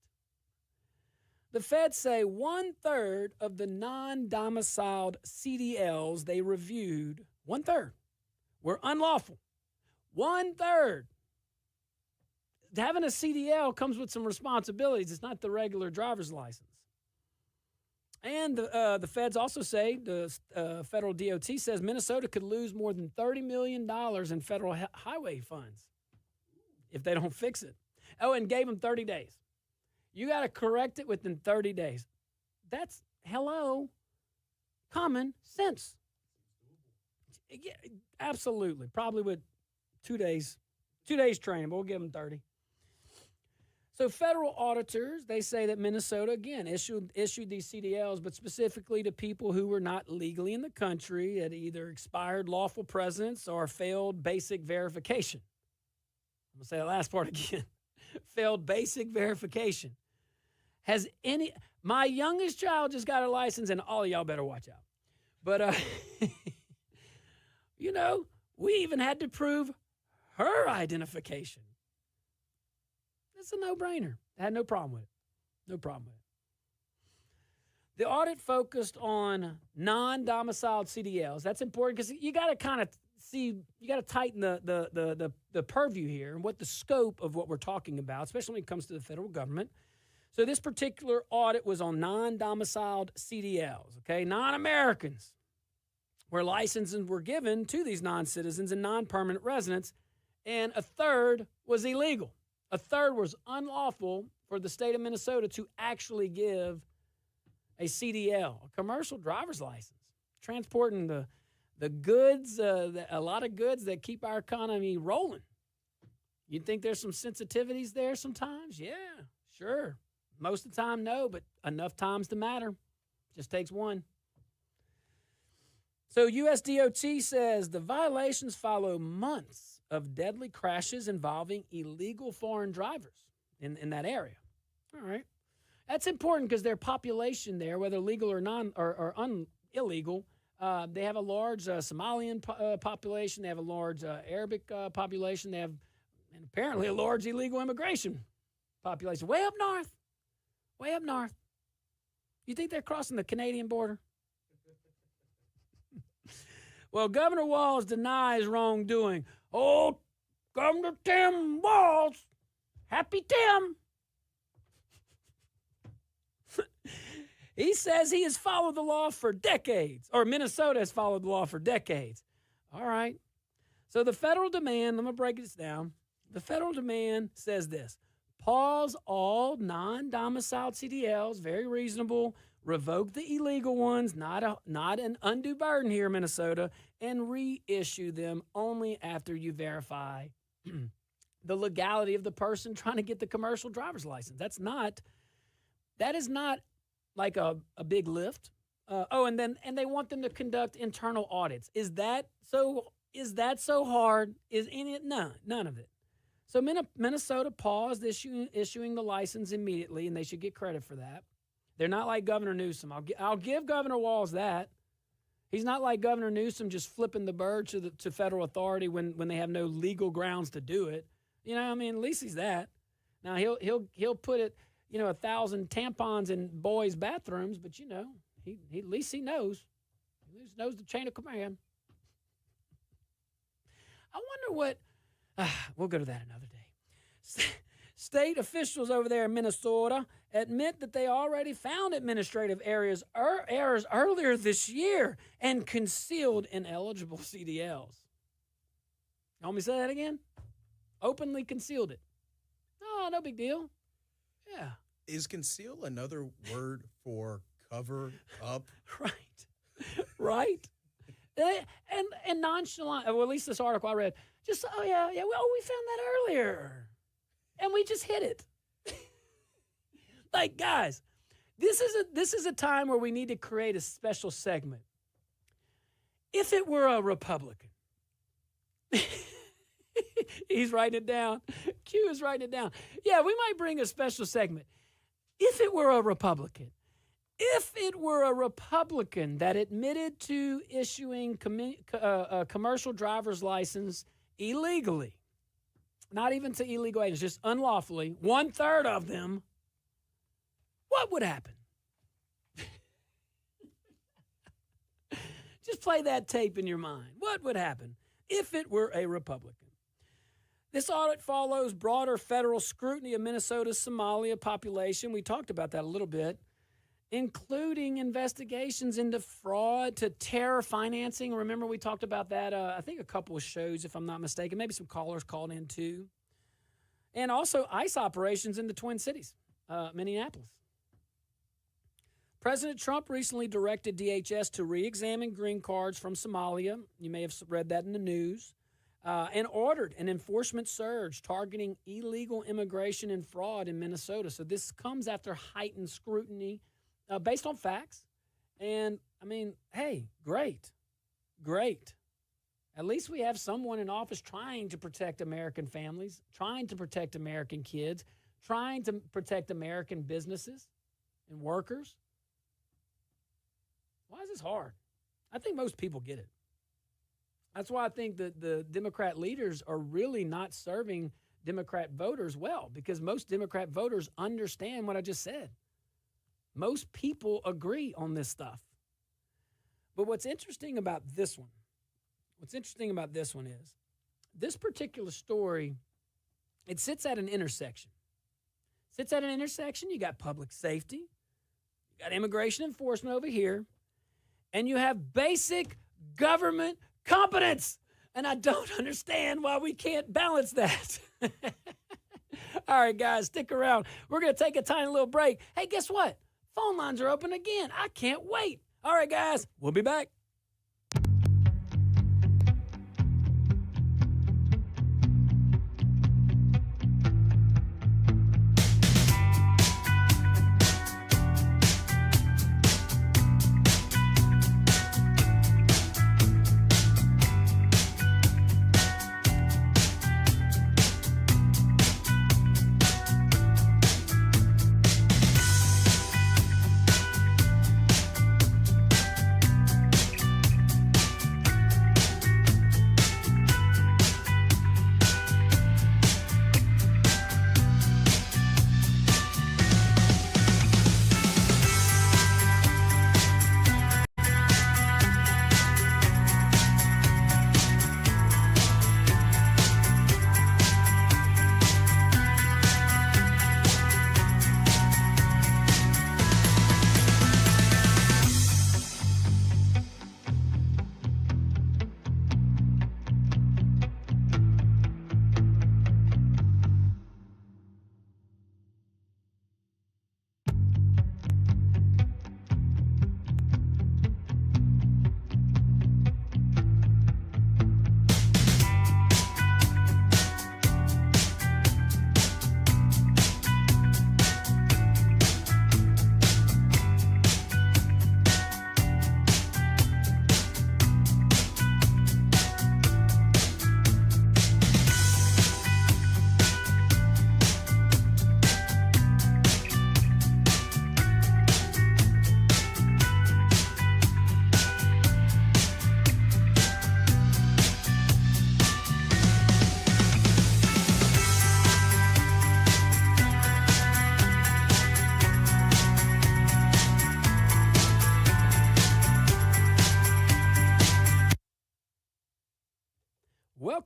The feds say 1/3 of the non-domiciled CDLs they reviewed, 1/3, were unlawful. 1/3. Having a CDL comes with some responsibilities. It's not the regular driver's license. And the feds also say, the federal DOT says Minnesota could lose more than $30 million in federal highway funds if they don't fix it. Oh, and gave them 30 days. You got to correct it within 30 days. That's, common sense. Yeah, absolutely. Probably with 2 days training, but we'll give them 30. So federal auditors, they say that Minnesota, again, issued these CDLs, but specifically to people who were not legally in the country at either expired lawful presence or failed basic verification. I'm going to say the last part again. Failed basic verification. My youngest child just got a license, and all of y'all better watch out. But, we even had to prove her identification. It's a no-brainer. I had no problem with it. The audit focused on non-domiciled CDLs. That's important because you got to kind of see, you got to tighten the purview here and what the scope of what we're talking about, especially when it comes to the federal government. So this particular audit was on non-domiciled CDLs, okay, non-Americans, where licenses were given to these non-citizens and non-permanent residents, and 1/3 was illegal. 1/3 was unlawful for the state of Minnesota to actually give a CDL, a commercial driver's license, transporting the goods, a lot of goods that keep our economy rolling. You'd think there's some sensitivities there sometimes? Yeah, sure. Most of the time, no, but enough times to matter. Just takes one. So USDOT says the violations follow months of deadly crashes involving illegal foreign drivers in that area. All right. That's important because their population there, whether legal or illegal, they have a large Somalian population. They have a large Arabic population. They have, and apparently, a large illegal immigration population way up north. You think they're crossing the Canadian border? Well, Governor Walz denies wrongdoing. Oh, Governor Tim Walz. Happy Tim. He says he has followed the law for decades, or Minnesota has followed the law for decades. All right. So the federal demand, let me break this down. The federal demand says this: pause all non-domiciled CDLs, very reasonable, revoke the illegal ones, not an undue burden here in Minnesota, and reissue them only after you verify the legality of the person trying to get the commercial driver's license. That is not like a big lift. And they want them to conduct internal audits. Is that so hard? Is in it? None of it. So Minnesota paused issuing the license immediately, and they should get credit for that. They're not like Governor Newsom. I'll give Governor Walz that. He's not like Governor Newsom just flipping the bird to federal authority when they have no legal grounds to do it. You know, I mean, at least he's that. Now he'll put it, 1,000 tampons in boys' bathrooms, but he at least he knows. He at least knows the chain of command. I wonder what. We'll go to that another day. State officials over there in Minnesota admit that they already found administrative errors earlier this year and concealed ineligible CDLs. You want me to say that again? Openly concealed it. Oh, no big deal. Yeah. Is conceal another word for cover up? Right. And nonchalant, well, at least this article I read, just, we found that earlier. And we just hit it. Like, guys, this is a time where we need to create a special segment. If it were a Republican, he's writing it down. Q is writing it down. Yeah, we might bring a special segment. If it were a Republican that admitted to issuing a commercial driver's license illegally, not even to illegal agents, just unlawfully, 1/3 of them, what would happen? Just play that tape in your mind. What would happen if it were a Republican? This audit follows broader federal scrutiny of Minnesota's Somalia population. We talked about that a little bit, including investigations into fraud to terror financing. Remember, we talked about that, I think a couple of shows, if I'm not mistaken. Maybe some callers called in too. And also ICE operations in the Twin Cities, Minneapolis. President Trump recently directed DHS to re-examine green cards from Somalia. You may have read that in the news. And ordered an enforcement surge targeting illegal immigration and fraud in Minnesota. So this comes after heightened scrutiny based on facts. And, I mean, hey, great. At least we have someone in office trying to protect American families, trying to protect American kids, trying to protect American businesses and workers. Why is this hard? I think most people get it. That's why I think that the Democrat leaders are really not serving Democrat voters well, because most Democrat voters understand what I just said. Most people agree on this stuff. But what's interesting about this one is this particular story, it sits at an intersection. You got public safety, you got immigration enforcement over here, and you have basic government competence. And I don't understand why we can't balance that. All right, guys, stick around. We're going to take a tiny little break. Hey, guess what? Phone lines are open again. I can't wait. All right, guys, we'll be back.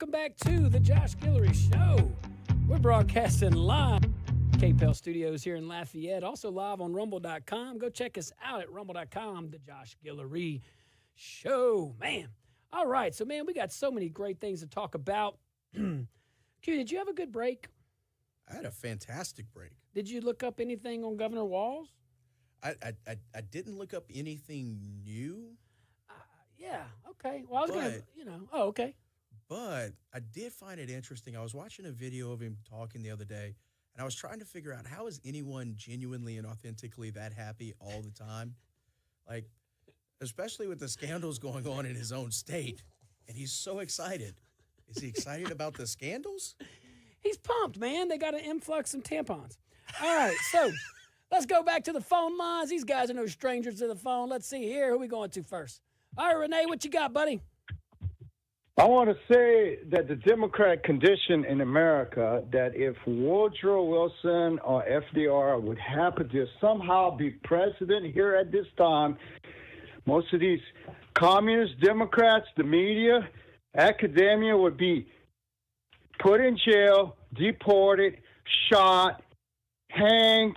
welcome back to the Josh Guillory Show. We're broadcasting live KPEL Studios here in Lafayette, also live on Rumble.com. Go check us out at Rumble.com, the Josh Guillory Show. Man, all right, so, man, we got so many great things to talk about. Q, did you have a good break? I had a fantastic break. Did you look up anything on Governor Walz? I didn't look up anything new. Yeah, okay. Well, I was going to, okay. But I did find it interesting. I was watching a video of him talking the other day, and I was trying to figure out, how is anyone genuinely and authentically that happy all the time? Like, especially with the scandals going on in his own state, and he's so excited. Is he excited about the scandals? He's pumped, man. They got an influx of tampons. All right, so let's go back to the phone lines. These guys are no strangers to the phone. Let's see here. Who we going to first? All right, Renee, what you got, buddy? I want to say that the Democratic condition in America, that if Woodrow Wilson or FDR would happen to somehow be president here at this time, most of these communist Democrats, the media, academia would be put in jail, deported, shot, hanged,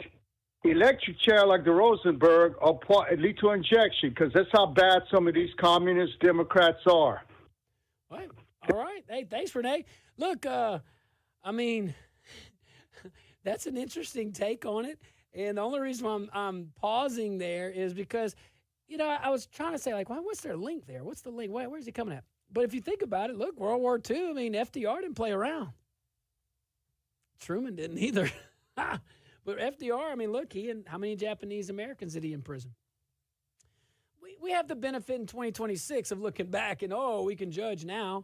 electric chair like the Rosenberg, or lead to injection, because that's how bad some of these communist Democrats are. All right. Hey, thanks, Renee. Look, I mean, that's an interesting take on it. And the only reason why I'm pausing there is because, I was trying to say, like, what's their link there? What's the link? Where's he coming at? But if you think about it, look, World War II, I mean, FDR didn't play around. Truman didn't either. But FDR, I mean, look, how many Japanese Americans did he imprison? We have the benefit in 2026 of looking back and, we can judge now.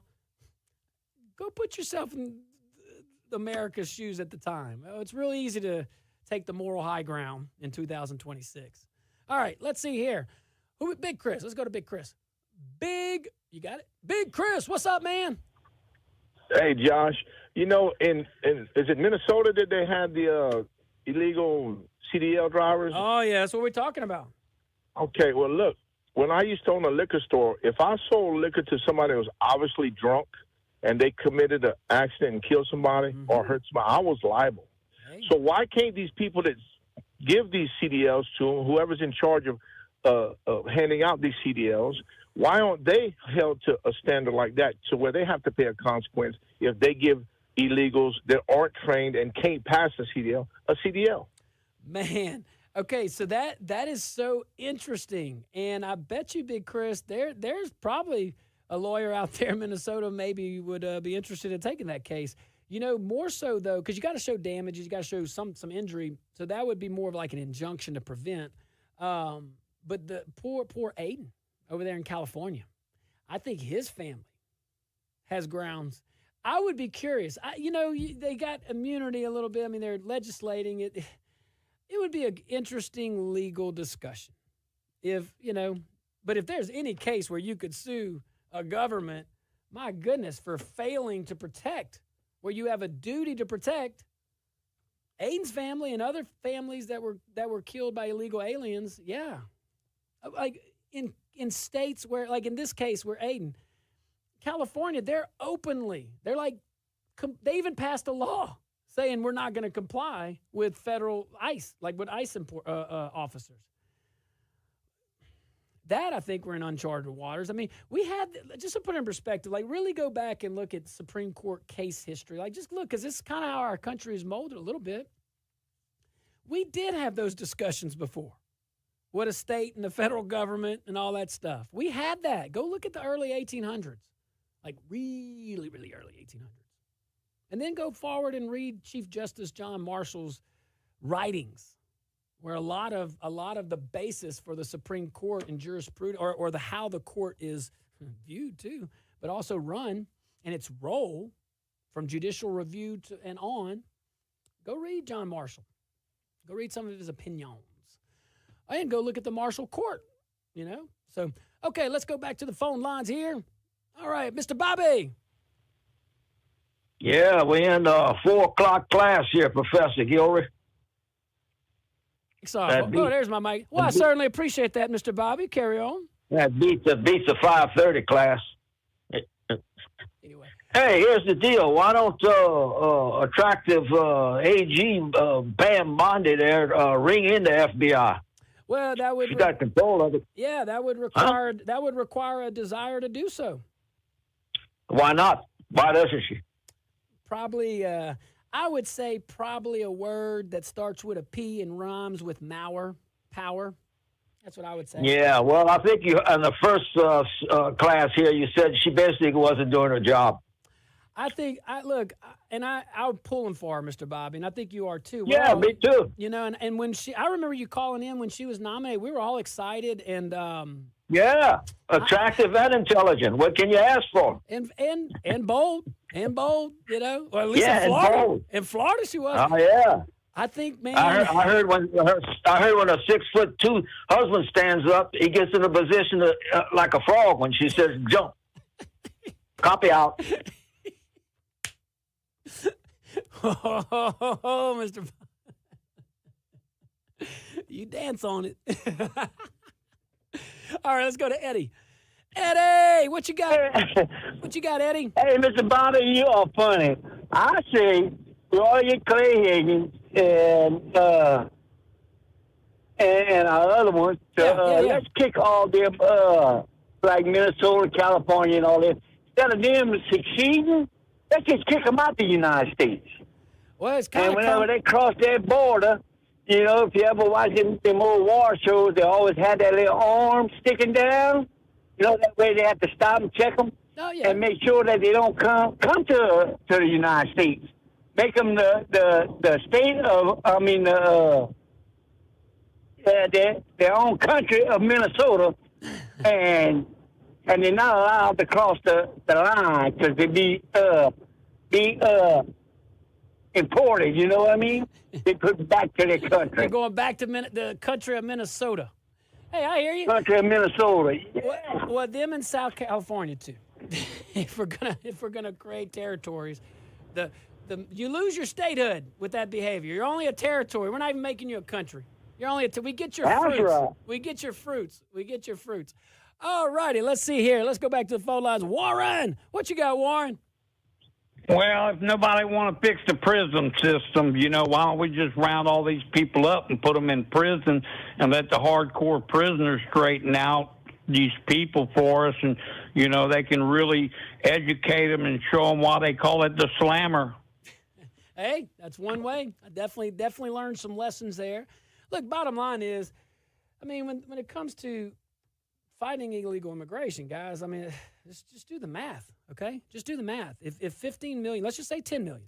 Go put yourself in America's shoes at the time. It's really easy to take the moral high ground in 2026. All right, let's see here. Big Chris. Let's go to Big Chris. You got it? Big Chris, what's up, man? Hey, Josh. In is it Minnesota that they had the illegal CDL drivers? Oh, yeah, that's what we're talking about. Okay, well, look, when I used to own a liquor store, if I sold liquor to somebody that was obviously drunk and they committed an accident and killed somebody or hurt somebody, I was liable. Hey. So why can't these people that give these CDLs to them, whoever's in charge of handing out these CDLs, why aren't they held to a standard like that to where they have to pay a consequence if they give illegals that aren't trained and can't pass a CDL? Man, okay, so that is so interesting. And I bet you, Big Chris, there's probably a lawyer out there in Minnesota maybe would be interested in taking that case. More so, though, because you got to show damages, you got to show some injury. So that would be more of like an injunction to prevent. But the poor Aiden over there in California, I think his family has grounds. I would be curious. They got immunity a little bit. I mean, they're legislating it. It would be an interesting legal discussion but if there's any case where you could sue a government, my goodness, for failing to protect, where you have a duty to protect Aiden's family and other families that were killed by illegal aliens. Yeah. Like in states where, like in this case where Aiden, California, they're like, they even passed a law saying we're not going to comply with federal ICE, like with ICE officers. That, I think, we're in uncharted waters. I mean, we had, just to put it in perspective, like really go back and look at Supreme Court case history. Like just look, because this is kind of how our country is molded a little bit. We did have those discussions before. What a state and the federal government and all that stuff. We had that. Go look at the early 1800s, like really, really early 1800s. And then go forward and read Chief Justice John Marshall's writings, where a lot of the basis for the Supreme Court and jurisprudence, or how the court is viewed too, but also run, and its role from judicial review and on. Go read John Marshall. Go read some of his opinions. And go look at the Marshall Court, So, okay, let's go back to the phone lines here. All right, Mr. Bobby. Yeah, we're in 4 o'clock class here, Professor Guillory. Sorry. There's my mic. Well, I certainly appreciate that, Mr. Bobby. Carry on. That beats the 5:30 class. Anyway, Hey, here's the deal. Why don't attractive AG Pam Bondi there ring in the FBI? Well, that would She got control of it. yeah, that would Huh? require a desire to do so. Why not? Why doesn't she? Probably, I would say probably a word that starts with a P and rhymes with power. That's what I would say. Yeah, well, I think you in the first class here, you said she basically wasn't doing her job. I think I'm pulling for her, Mr. Bobby, and I think you are too. Yeah, me too. You know, and when I remember you calling in when she was nominated, we were all excited and Yeah, attractive and intelligent. What can you ask for? and bold, you know, or at least Yeah, in and Florida. bold. In Florida, she was. Oh yeah. I think, man. I heard when a 6'2" husband stands up, he gets in a position like a frog when she says jump. Copy out. Oh, Mr. You dance on it. All right, let's go to Eddie. Eddie, what you got? What you got, Eddie? Hey, Mr. Bobby, you are funny. I say, Roy Clay Higgins and our other ones, let's kick all them, like Minnesota, California, and all that. Instead of them succeeding, let's just kick them out the United States. Well, it's kind And of whenever they cross that border, you know, if you ever watch them old war shows, they always had that little arm sticking down. You know, that way they have to stop and check them and make sure that they don't come to the United States. Make them the state of, their own country of Minnesota, and they're not allowed to cross the line because they be imported. You know what I mean? They put back to their country. They're going back to the country of Minnesota. Hey, I hear you. Country of Minnesota. Yeah. Well, them in South California too. if we're gonna create territories, you lose your statehood with that behavior. You're only a territory. We're not even making you a country. You're only we get your That's fruits. right. We get your fruits. We get your fruits. All righty, let's see here. Let's go back to the phone lines. Warren, what you got, Warren? Well, if nobody want to fix the prison system, you know, why don't we just round all these people up and put them in prison and let the hardcore prisoners straighten out these people for us, and, you know, they can really educate them and show them why they call it the slammer. Hey, that's one way. I definitely learned some lessons there. Look, bottom line is, I mean, when it comes to fighting illegal immigration, guys, I mean, just do the math, okay? Just do the math. If 15 million, let's just say 10 million.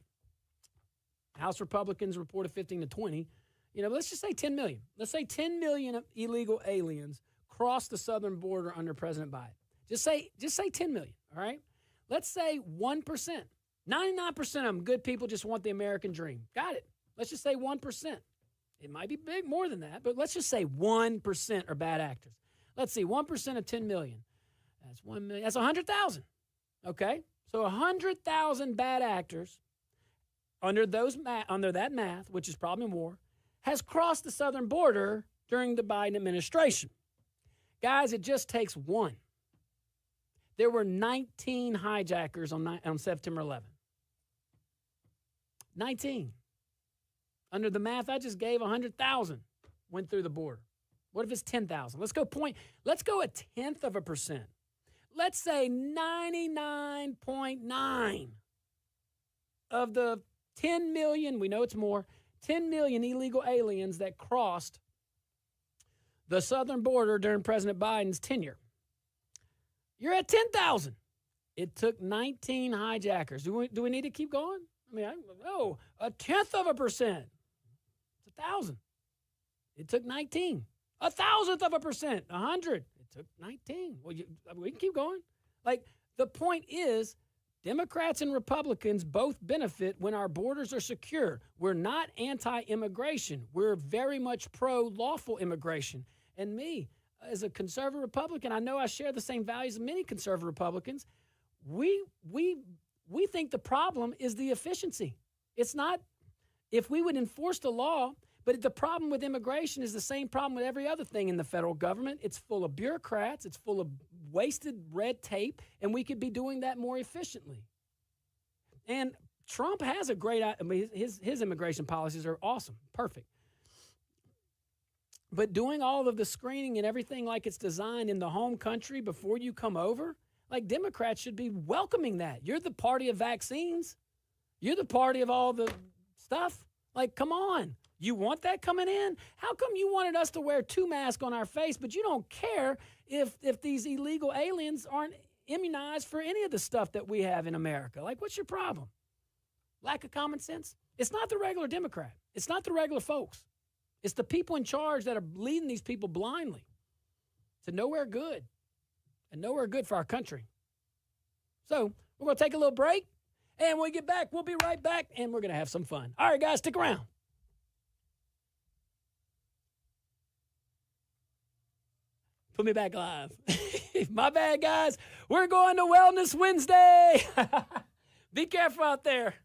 House Republicans reported 15 to 20. You know, let's just say 10 million. Let's say 10 million illegal aliens crossed the southern border under President Biden. Just say 10 million, all right? Let's say 1%. 99% of them good people just want the American dream. Got it. Let's just say 1%. It might be big, more than that, but let's just say 1% are bad actors. Let's see, 1% of 10 million. That's 1 million. That's 100,000. Okay? So 100,000 bad actors under that math, which is probably more, has crossed the southern border during the Biden administration. Guys, it just takes one. There were 19 hijackers on September 11th. 19. Under the math I just gave, 100,000 went through the border. What if it's 10,000? Let's go a tenth of a percent. Let's say 99.9 of the 10 million, we know it's more, 10 million illegal aliens that crossed the southern border during President Biden's tenure. You're at 10,000. It took 19 hijackers. Do we need to keep going? I mean, a tenth of a percent. It's 1,000. It took 19. 1,000th of a percent. 100. It took 19. Well, we can keep going. Like, the point is, Democrats and Republicans both benefit when our borders are secure. We're not anti-immigration. We're very much pro-lawful immigration. And me, as a conservative Republican, I know I share the same values as many conservative Republicans. We think the problem is the efficiency. It's not if we would enforce the law, but the problem with immigration is the same problem with every other thing in the federal government. It's full of bureaucrats. It's full of wasted red tape, and we could be doing that more efficiently. And Trump has a great, I mean, his immigration policies are awesome, perfect. But doing all of the screening and everything like it's designed in the home country before you come over, like Democrats should be welcoming that. You're the party of vaccines. You're the party of all the stuff. Like, come on. You want that coming in? How come you wanted us to wear 2 masks on our face, but you don't care if these illegal aliens aren't immunized for any of the stuff that we have in America? Like, what's your problem? Lack of common sense? It's not the regular Democrat. It's not the regular folks. It's the people in charge that are leading these people blindly to nowhere good and nowhere good for our country. So we're going to take a little break, and when we get back, we'll be right back, and we're going to have some fun. All right, guys, stick around. Put me back live. My bad, guys. We're going to Wellness Wednesday. Be careful out there.